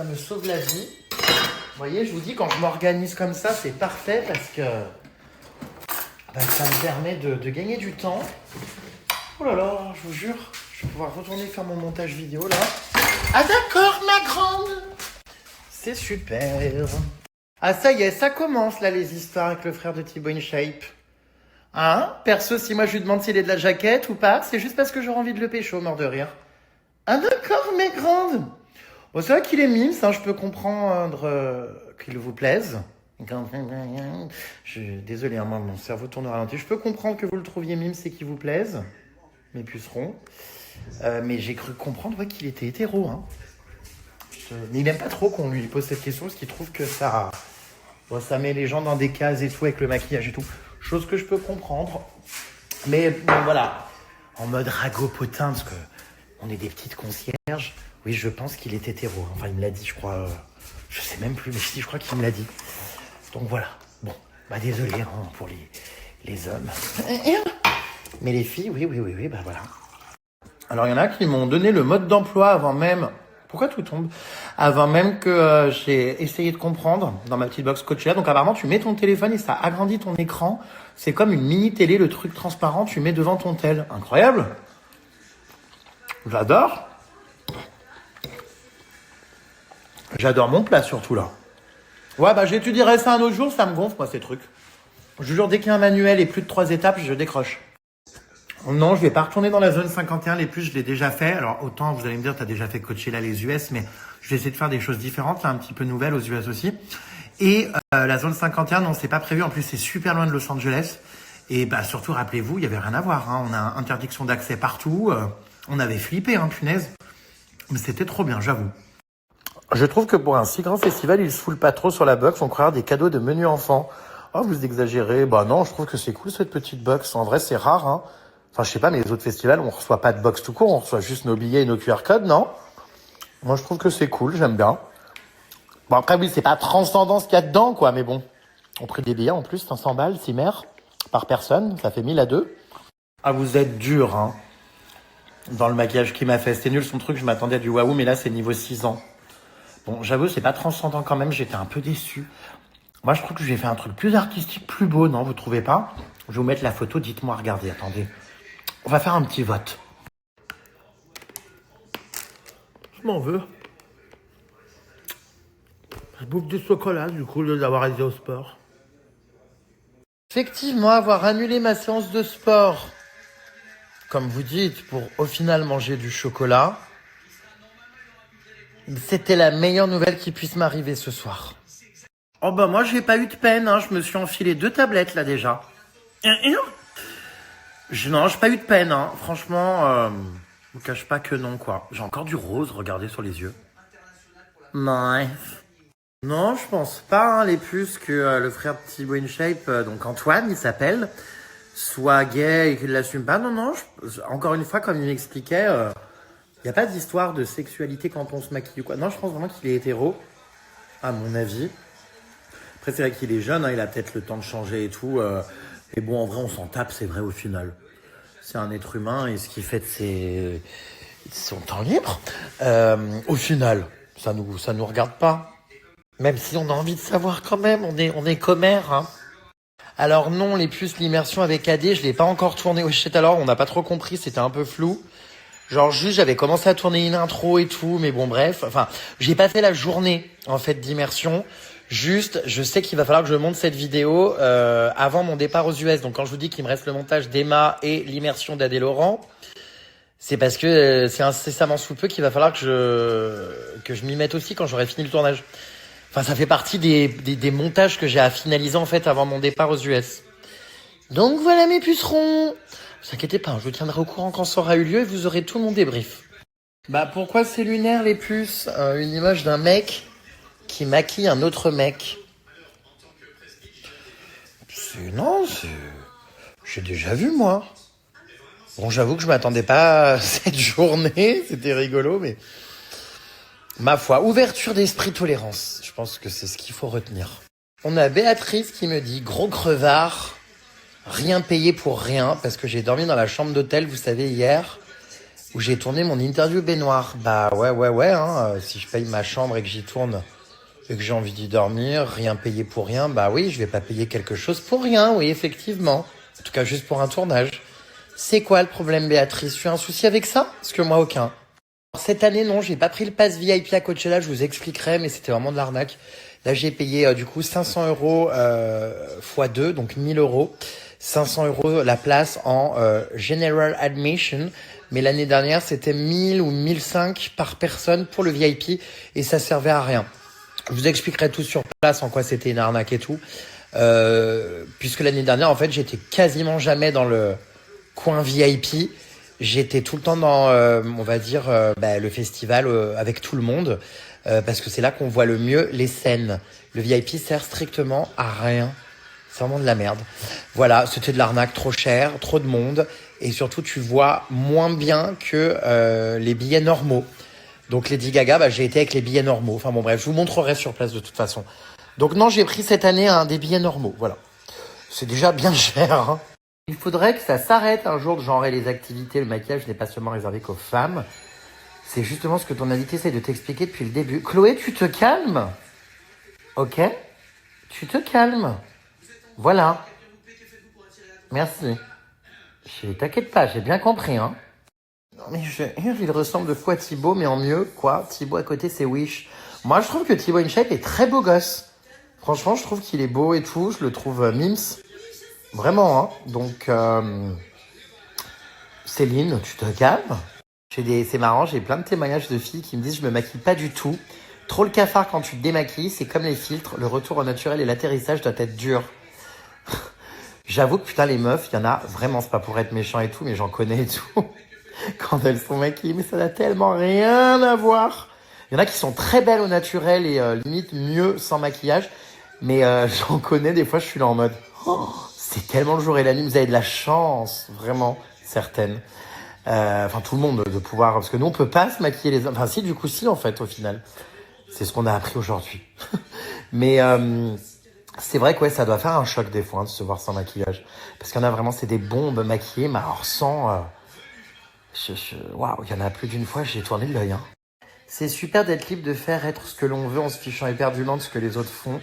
me sauve la vie. Vous voyez, je vous dis, quand je m'organise comme ça, c'est parfait parce que Bah, ça me permet de gagner du temps. Oh là là, je vous jure, je vais pouvoir retourner faire mon montage vidéo là. Ah d'accord, ma grande. C'est super. Ah ça y est, ça commence là les histoires avec le frère de Thibaut InShape. Hein? Perso, si moi je lui demande s'il est de la jaquette ou pas, c'est juste parce que j'aurais envie de le pécho, mort de rire. Ah d'accord, mes grandes. Bon, c'est vrai qu'il est mime, ça, je peux comprendre qu'il vous plaise. Désolé, hein, moi, mon cerveau tourne au ralenti. Je peux comprendre que vous le trouviez mime, c'est qu'il vous plaise, mes pucerons. Mais j'ai cru comprendre ouais, qu'il était hétéro. Hein. Mais il n'aime pas trop qu'on lui pose cette question, parce qu'il trouve que ça, bon, ça met les gens dans des cases et tout, avec le maquillage et tout. Chose que je peux comprendre. Mais bon, voilà, en mode ragopotin, parce que on est des petites concierges. Oui, je pense qu'il est hétéro. Enfin, il me l'a dit, je crois. Je sais même plus, mais si, je crois qu'il me l'a dit. Donc voilà. Bon, bah désolé hein, pour les hommes. Mais les filles, oui, bah voilà. Alors, il y en a qui m'ont donné le mode d'emploi avant même... Pourquoi tout tombe? Avant même que j'ai essayé de comprendre dans ma petite box Coachella. Donc apparemment, tu mets ton téléphone et ça agrandit ton écran. C'est comme une mini-télé, le truc transparent, tu mets devant ton tel. Incroyable. J'adore. J'adore mon plat surtout là. Ouais, bah j'étudierai ça un autre jour, ça me gonfle moi ces trucs. Je vous jure, dès qu'il y a un manuel et plus de 3 étapes, je décroche. Non, je vais pas retourner dans la zone 51, les plus, je l'ai déjà fait. Alors autant, vous allez me dire, t'as déjà fait Coachella les US, mais je vais essayer de faire des choses différentes, là, un petit peu nouvelles aux US aussi. Et la zone 51, non, c'est pas prévu, en plus c'est super loin de Los Angeles. Et bah surtout, rappelez-vous, il y avait rien à voir, hein. On a interdiction d'accès partout, on avait flippé, hein, punaise. Mais c'était trop bien, j'avoue. Je trouve que pour un si grand festival, ils se foulent pas trop sur la box, on croirait des cadeaux de menu enfant. Oh, vous exagérez. Bah non, je trouve que c'est cool cette petite box. En vrai, c'est rare, hein. Enfin, je sais pas, mais les autres festivals, on reçoit pas de box tout court, on reçoit juste nos billets et nos QR codes, non? Moi, je trouve que c'est cool, j'aime bien. Bon, après, oui, c'est pas transcendant ce qu'il y a dedans, quoi, mais bon. On pris des billets, en plus, 500 balles, 6 mères, par personne, ça fait 1000 à 2. Ah, vous êtes dur, hein. Dans le maquillage qu'il m'a fait, c'était nul son truc, je m'attendais à du waouh, mais là, c'est niveau 6 ans. Bon, j'avoue, c'est pas transcendant quand même, j'étais un peu déçu. Moi, je trouve que j'ai fait un truc plus artistique, plus beau, non? Vous trouvez pas? Je vais vous mettre la photo, dites-moi, regardez, attendez. On va faire un petit vote. Je m'en veux. Je bouffe du chocolat, du coup, au lieu d'avoir été au sport. Effectivement, avoir annulé ma séance de sport, comme vous dites, pour au final manger du chocolat, c'était la meilleure nouvelle qui puisse m'arriver ce soir. Oh bah moi j'ai pas eu de peine, hein. Je me suis enfilé 2 tablettes là déjà. Non, j'ai pas eu de peine, hein. Franchement, je vous cache pas que non quoi. J'ai encore du rose, regardez sur les yeux. Ouais. Non, je pense pas, hein, les puces, que le frère de Thibaut InShape, donc Antoine il s'appelle, soit gay et qu'il l'assume pas. Non, encore une fois, comme il m'expliquait, y a pas d'histoire de sexualité quand on se maquille ou quoi. Non, je pense vraiment qu'il est hétéro, à mon avis. Après, c'est vrai qu'il est jeune, hein, il a peut-être le temps de changer et tout. Mais bon, en vrai, on s'en tape, c'est vrai au final. C'est un être humain et ce qu'il fait de son temps libre, au final, ça nous regarde pas. Même si on a envie de savoir quand même, on est commères, hein. Alors non, les puces, l'immersion avec AD, je l'ai pas encore tourné au shit alors, on n'a pas trop compris, c'était un peu flou. Genre juste, j'avais commencé à tourner une intro et tout, mais bon bref, enfin, j'ai pas fait la journée en fait d'immersion. Juste, je sais qu'il va falloir que je monte cette vidéo avant mon départ aux US. Donc quand je vous dis qu'il me reste le montage d'Emma et l'immersion d'Adé Laurent, c'est parce que c'est incessamment sous peu qu'il va falloir que je m'y mette aussi quand j'aurai fini le tournage. Enfin, ça fait partie des montages que j'ai à finaliser en fait avant mon départ aux US. Donc voilà mes pucerons. Vous inquiétez pas, je vous tiendrai au courant quand ça aura eu lieu et vous aurez tout mon débrief. Bah pourquoi c'est lunaire les puces? Une image d'un mec qui maquille un autre mec. Non, j'ai déjà vu moi. Bon, j'avoue que je m'attendais pas à cette journée, c'était rigolo, mais ma foi, ouverture d'esprit, tolérance. Je pense que c'est ce qu'il faut retenir. On a Béatrice qui me dit, gros crevard, rien payé pour rien, parce que j'ai dormi dans la chambre d'hôtel, vous savez, hier, où j'ai tourné mon interview baignoire. Bah ouais, hein, si je paye ma chambre et que j'y tourne, et que j'ai envie d'y dormir, rien payé pour rien, bah oui, je vais pas payer quelque chose pour rien, oui, effectivement. En tout cas, juste pour un tournage. C'est quoi le problème, Béatrice? Tu as un souci avec ça? Parce que moi, aucun. Alors, cette année, non, j'ai pas pris le pass VIP à Coachella, je vous expliquerai, mais c'était vraiment de l'arnaque. Là, j'ai payé du coup 500 euros x 2, donc 1000 euros. 500 euros la place en General Admission. Mais l'année dernière, c'était 1000 ou 1005 par personne pour le VIP et ça servait à rien. Je vous expliquerai tout sur place en quoi c'était une arnaque et tout. Puisque l'année dernière, en fait, j'étais quasiment jamais dans le coin VIP. J'étais tout le temps dans, on va dire, le festival avec tout le monde. Parce que c'est là qu'on voit le mieux les scènes. Le VIP sert strictement à rien. C'est vraiment de la merde. Voilà, c'était de l'arnaque, trop cher, trop de monde. Et surtout, tu vois moins bien que les billets normaux. Donc Lady Gaga, j'ai été avec les billets normaux. Enfin bon bref, je vous montrerai sur place de toute façon. Donc non, j'ai pris cette année des billets normaux. Voilà. C'est déjà bien cher. Hein. Il faudrait que ça s'arrête un jour de genrer les activités. Le maquillage n'est pas seulement réservé qu'aux femmes. C'est justement ce que ton invité essaie de t'expliquer depuis le début. Chloé, tu te calmes? Ok? Tu te calmes. Voilà. Merci. T'inquiète pas, j'ai bien compris, hein. Non mais il ressemble de fou à Thibaut, mais en mieux, quoi. Thibaut à côté, c'est Wish. Moi, je trouve que Thibaut InShape est très beau gosse. Franchement, je trouve qu'il est beau et tout. Je le trouve mims. Vraiment, hein. Donc, Céline, tu te calmes. C'est marrant, j'ai plein de témoignages de filles qui me disent je me maquille pas du tout. Trop le cafard quand tu te démaquilles, c'est comme les filtres, le retour au naturel et l'atterrissage doit être dur. J'avoue que putain les meufs, il y en a vraiment, c'est pas pour être méchant et tout, mais j'en connais et tout. Quand elles sont maquillées, mais ça n'a tellement rien à voir. Il y en a qui sont très belles au naturel et limite mieux sans maquillage. Mais j'en connais, des fois je suis là en mode oh, c'est tellement le jour et la nuit, vous avez de la chance, vraiment, certaines. Enfin tout le monde de pouvoir, parce que nous on peut pas se maquiller les hommes. Enfin si, du coup si en fait au final. C'est ce qu'on a appris aujourd'hui. Mais c'est vrai que ouais, ça doit faire un choc des fois de se voir sans maquillage. Parce qu'il y en a vraiment, c'est des bombes maquillées, mais alors sans... Waouh, il y en a plus d'une fois, j'ai tourné l'œil. Hein. C'est super d'être libre de faire être ce que l'on veut en se fichant éperdument de ce que les autres font.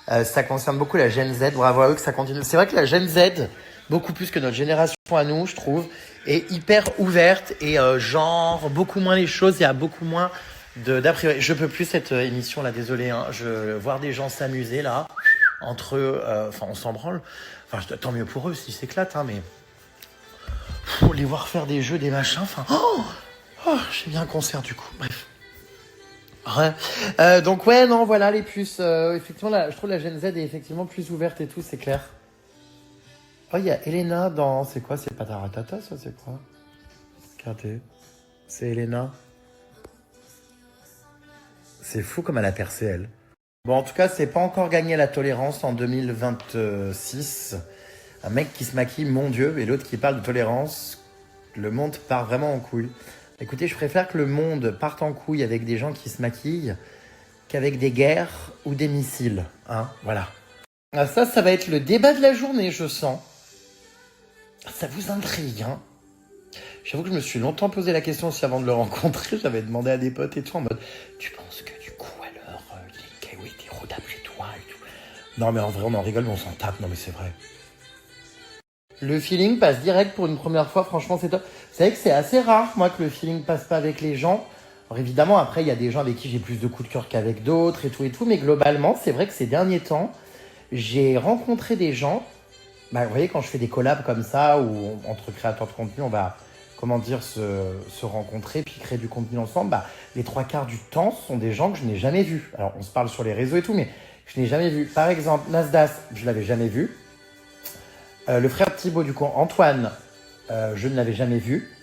Ça concerne beaucoup la Gen Z. Bravo à eux que ça continue. C'est vrai que la Gen Z, beaucoup plus que notre génération à nous, je trouve, est hyper ouverte et genre beaucoup moins les choses. Il y a beaucoup moins d'a priori. Je peux plus cette émission là, désolé. Hein. Voir des gens s'amuser là entre eux. Enfin, on s'en branle. Enfin, tant mieux pour eux s'ils s'éclatent, hein, mais les voir faire des jeux, des machins. Enfin, j'ai bien un concert du coup. Bref. Ouais. Donc ouais, non, voilà les puces. Effectivement, là, je trouve la Gen Z est effectivement plus ouverte et tout, c'est clair. Oh, il y a Elena dans... C'est quoi? C'est pas Taratata, ça? C'est quoi? Regardez. C'est Elena. C'est fou comme elle a percé, elle. Bon, en tout cas, c'est pas encore gagné la tolérance en 2026. Un mec qui se maquille, mon Dieu, et l'autre qui parle de tolérance. Le monde part vraiment en couille. Écoutez, je préfère que le monde parte en couille avec des gens qui se maquillent qu'avec des guerres ou des missiles. Hein, voilà. Ah, ça va être le débat de la journée, je sens. Ça vous intrigue, hein? J'avoue que je me suis longtemps posé la question aussi avant de le rencontrer. J'avais demandé à des potes et tout en mode tu penses que du coup alors il est rodable chez toi et tout. Non mais en vrai on en rigole mais on s'en tape. Non mais c'est vrai. Le feeling passe direct pour une première fois. Franchement c'est top. C'est vrai que c'est assez rare moi que le feeling passe pas avec les gens. Alors évidemment après il y a des gens avec qui j'ai plus de coups de cœur qu'avec d'autres et tout. Mais globalement c'est vrai que ces derniers temps j'ai rencontré des gens. Vous voyez quand je fais des collabs comme ça où entre créateurs de contenu on va se rencontrer puis créer du contenu ensemble, les 3/4 du temps sont des gens que je n'ai jamais vus. Alors, on se parle sur les réseaux et tout, mais je n'ai jamais vu. Par exemple, Nasdaq, je l'avais jamais vu. Le frère de Thibaut, du coup, Antoine, je ne l'avais jamais vu.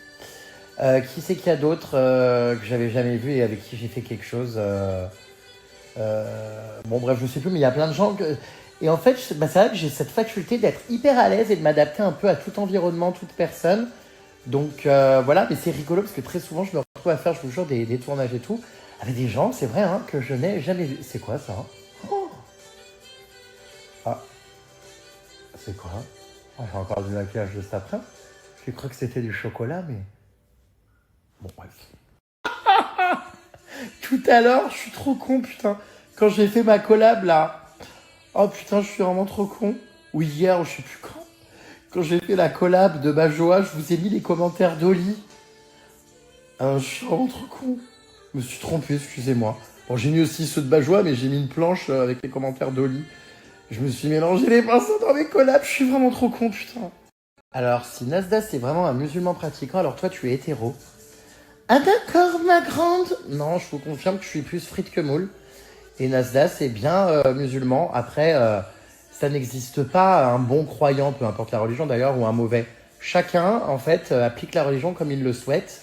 Qui c'est qu'il y a d'autres que j'avais jamais vu et avec qui j'ai fait quelque chose bon, bref, je sais plus, mais il y a plein de gens que... Et en fait, c'est vrai que j'ai cette faculté d'être hyper à l'aise et de m'adapter un peu à tout environnement, toute personne. Donc voilà, mais c'est rigolo parce que très souvent je me retrouve à faire, je vous jure, des tournages et tout avec des gens, c'est vrai, hein, que je n'ai jamais vu. C'est quoi ça? Ah, c'est quoi? J'ai encore du maquillage juste après. Je crois que c'était du chocolat, mais... Bon, bref. Tout à l'heure, je suis trop con, putain. Quand j'ai fait ma collab, là... Oh putain, je suis vraiment trop con. Ou hier, ou je sais plus quand. Quand j'ai fait la collab de Bajoa, je vous ai mis les commentaires d'Oli. Je suis vraiment trop con. Je me suis trompé, excusez-moi. Bon, j'ai mis aussi ceux de Bajoa, mais j'ai mis une planche avec les commentaires d'Oli. Je me suis mélangé les pinceaux dans mes collabs, je suis vraiment trop con, putain. Alors, si Nasdaq c'est vraiment un musulman pratiquant, alors toi tu es hétéro. Ah d'accord, ma grande. Non, je vous confirme que je suis plus frite que moule. Et Nasdaq c'est bien musulman. Après, ça n'existe pas un bon croyant, peu importe la religion d'ailleurs, ou un mauvais. Chacun, en fait, applique la religion comme il le souhaite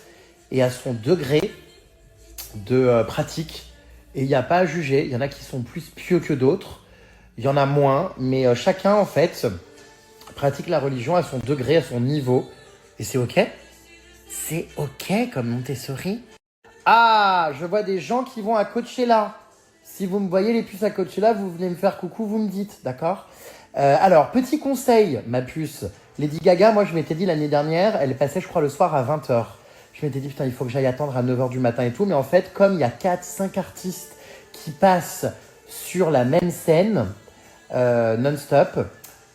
et à son degré de pratique. Et il n'y a pas à juger. Il y en a qui sont plus pieux que d'autres. Il y en a moins. Mais chacun, en fait, pratique la religion à son degré, à son niveau. Et c'est OK. C'est OK comme Montessori. Ah, je vois des gens qui vont à Coachella. Si vous me voyez les puces à Coachella, vous venez me faire coucou, vous me dites, d'accord? Alors, petit conseil, ma puce. Lady Gaga, moi je m'étais dit l'année dernière, elle passait je crois le soir à 20h. Je m'étais dit putain, il faut que j'aille attendre à 9h du matin et tout. Mais en fait, comme il y a 4-5 artistes qui passent sur la même scène, non-stop,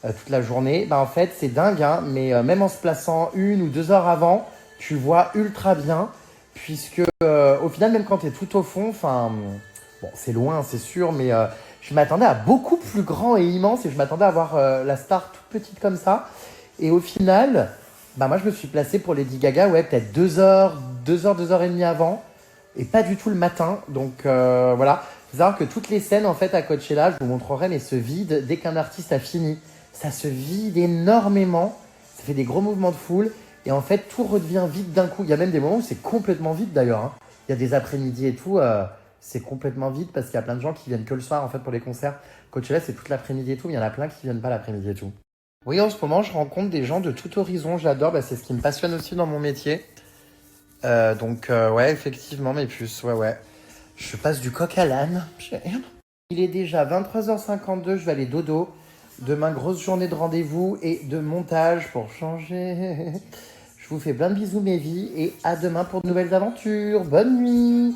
toute la journée, bah en fait c'est dingue, hein, mais même en se plaçant 1 ou 2 heures avant, tu vois ultra bien, puisque au final, même quand tu es tout au fond, enfin, bon, c'est loin, c'est sûr, mais je m'attendais à beaucoup plus grand et immense, et je m'attendais à voir la star toute petite comme ça. Et au final, bah moi je me suis placé pour Lady Gaga, ouais, peut-être 2 heures, 2 heures et demie avant, et pas du tout le matin. Donc voilà, il faut savoir que toutes les scènes en fait à Coachella, je vous montrerai, mais se vident dès qu'un artiste a fini. Ça se vide énormément, ça fait des gros mouvements de foule, et en fait tout redevient vide d'un coup. Il y a même des moments où c'est complètement vide d'ailleurs, hein. Il y a des après-midi et tout, c'est complètement vide parce qu'il y a plein de gens qui viennent que le soir en fait pour les concerts. Coachella c'est toute l'après-midi et tout, mais il y en a plein qui viennent pas l'après-midi et tout. Oui, en ce moment je rencontre des gens de tout horizon, j'adore, bah, c'est ce qui me passionne aussi dans mon métier. Donc ouais, effectivement mes puces, ouais. Je passe du coq à l'âne. Il est déjà 23h52, je vais aller dodo. Demain, grosse journée de rendez-vous et de montage pour changer. Je vous fais plein de bisous mes vies et à demain pour de nouvelles aventures. Bonne nuit!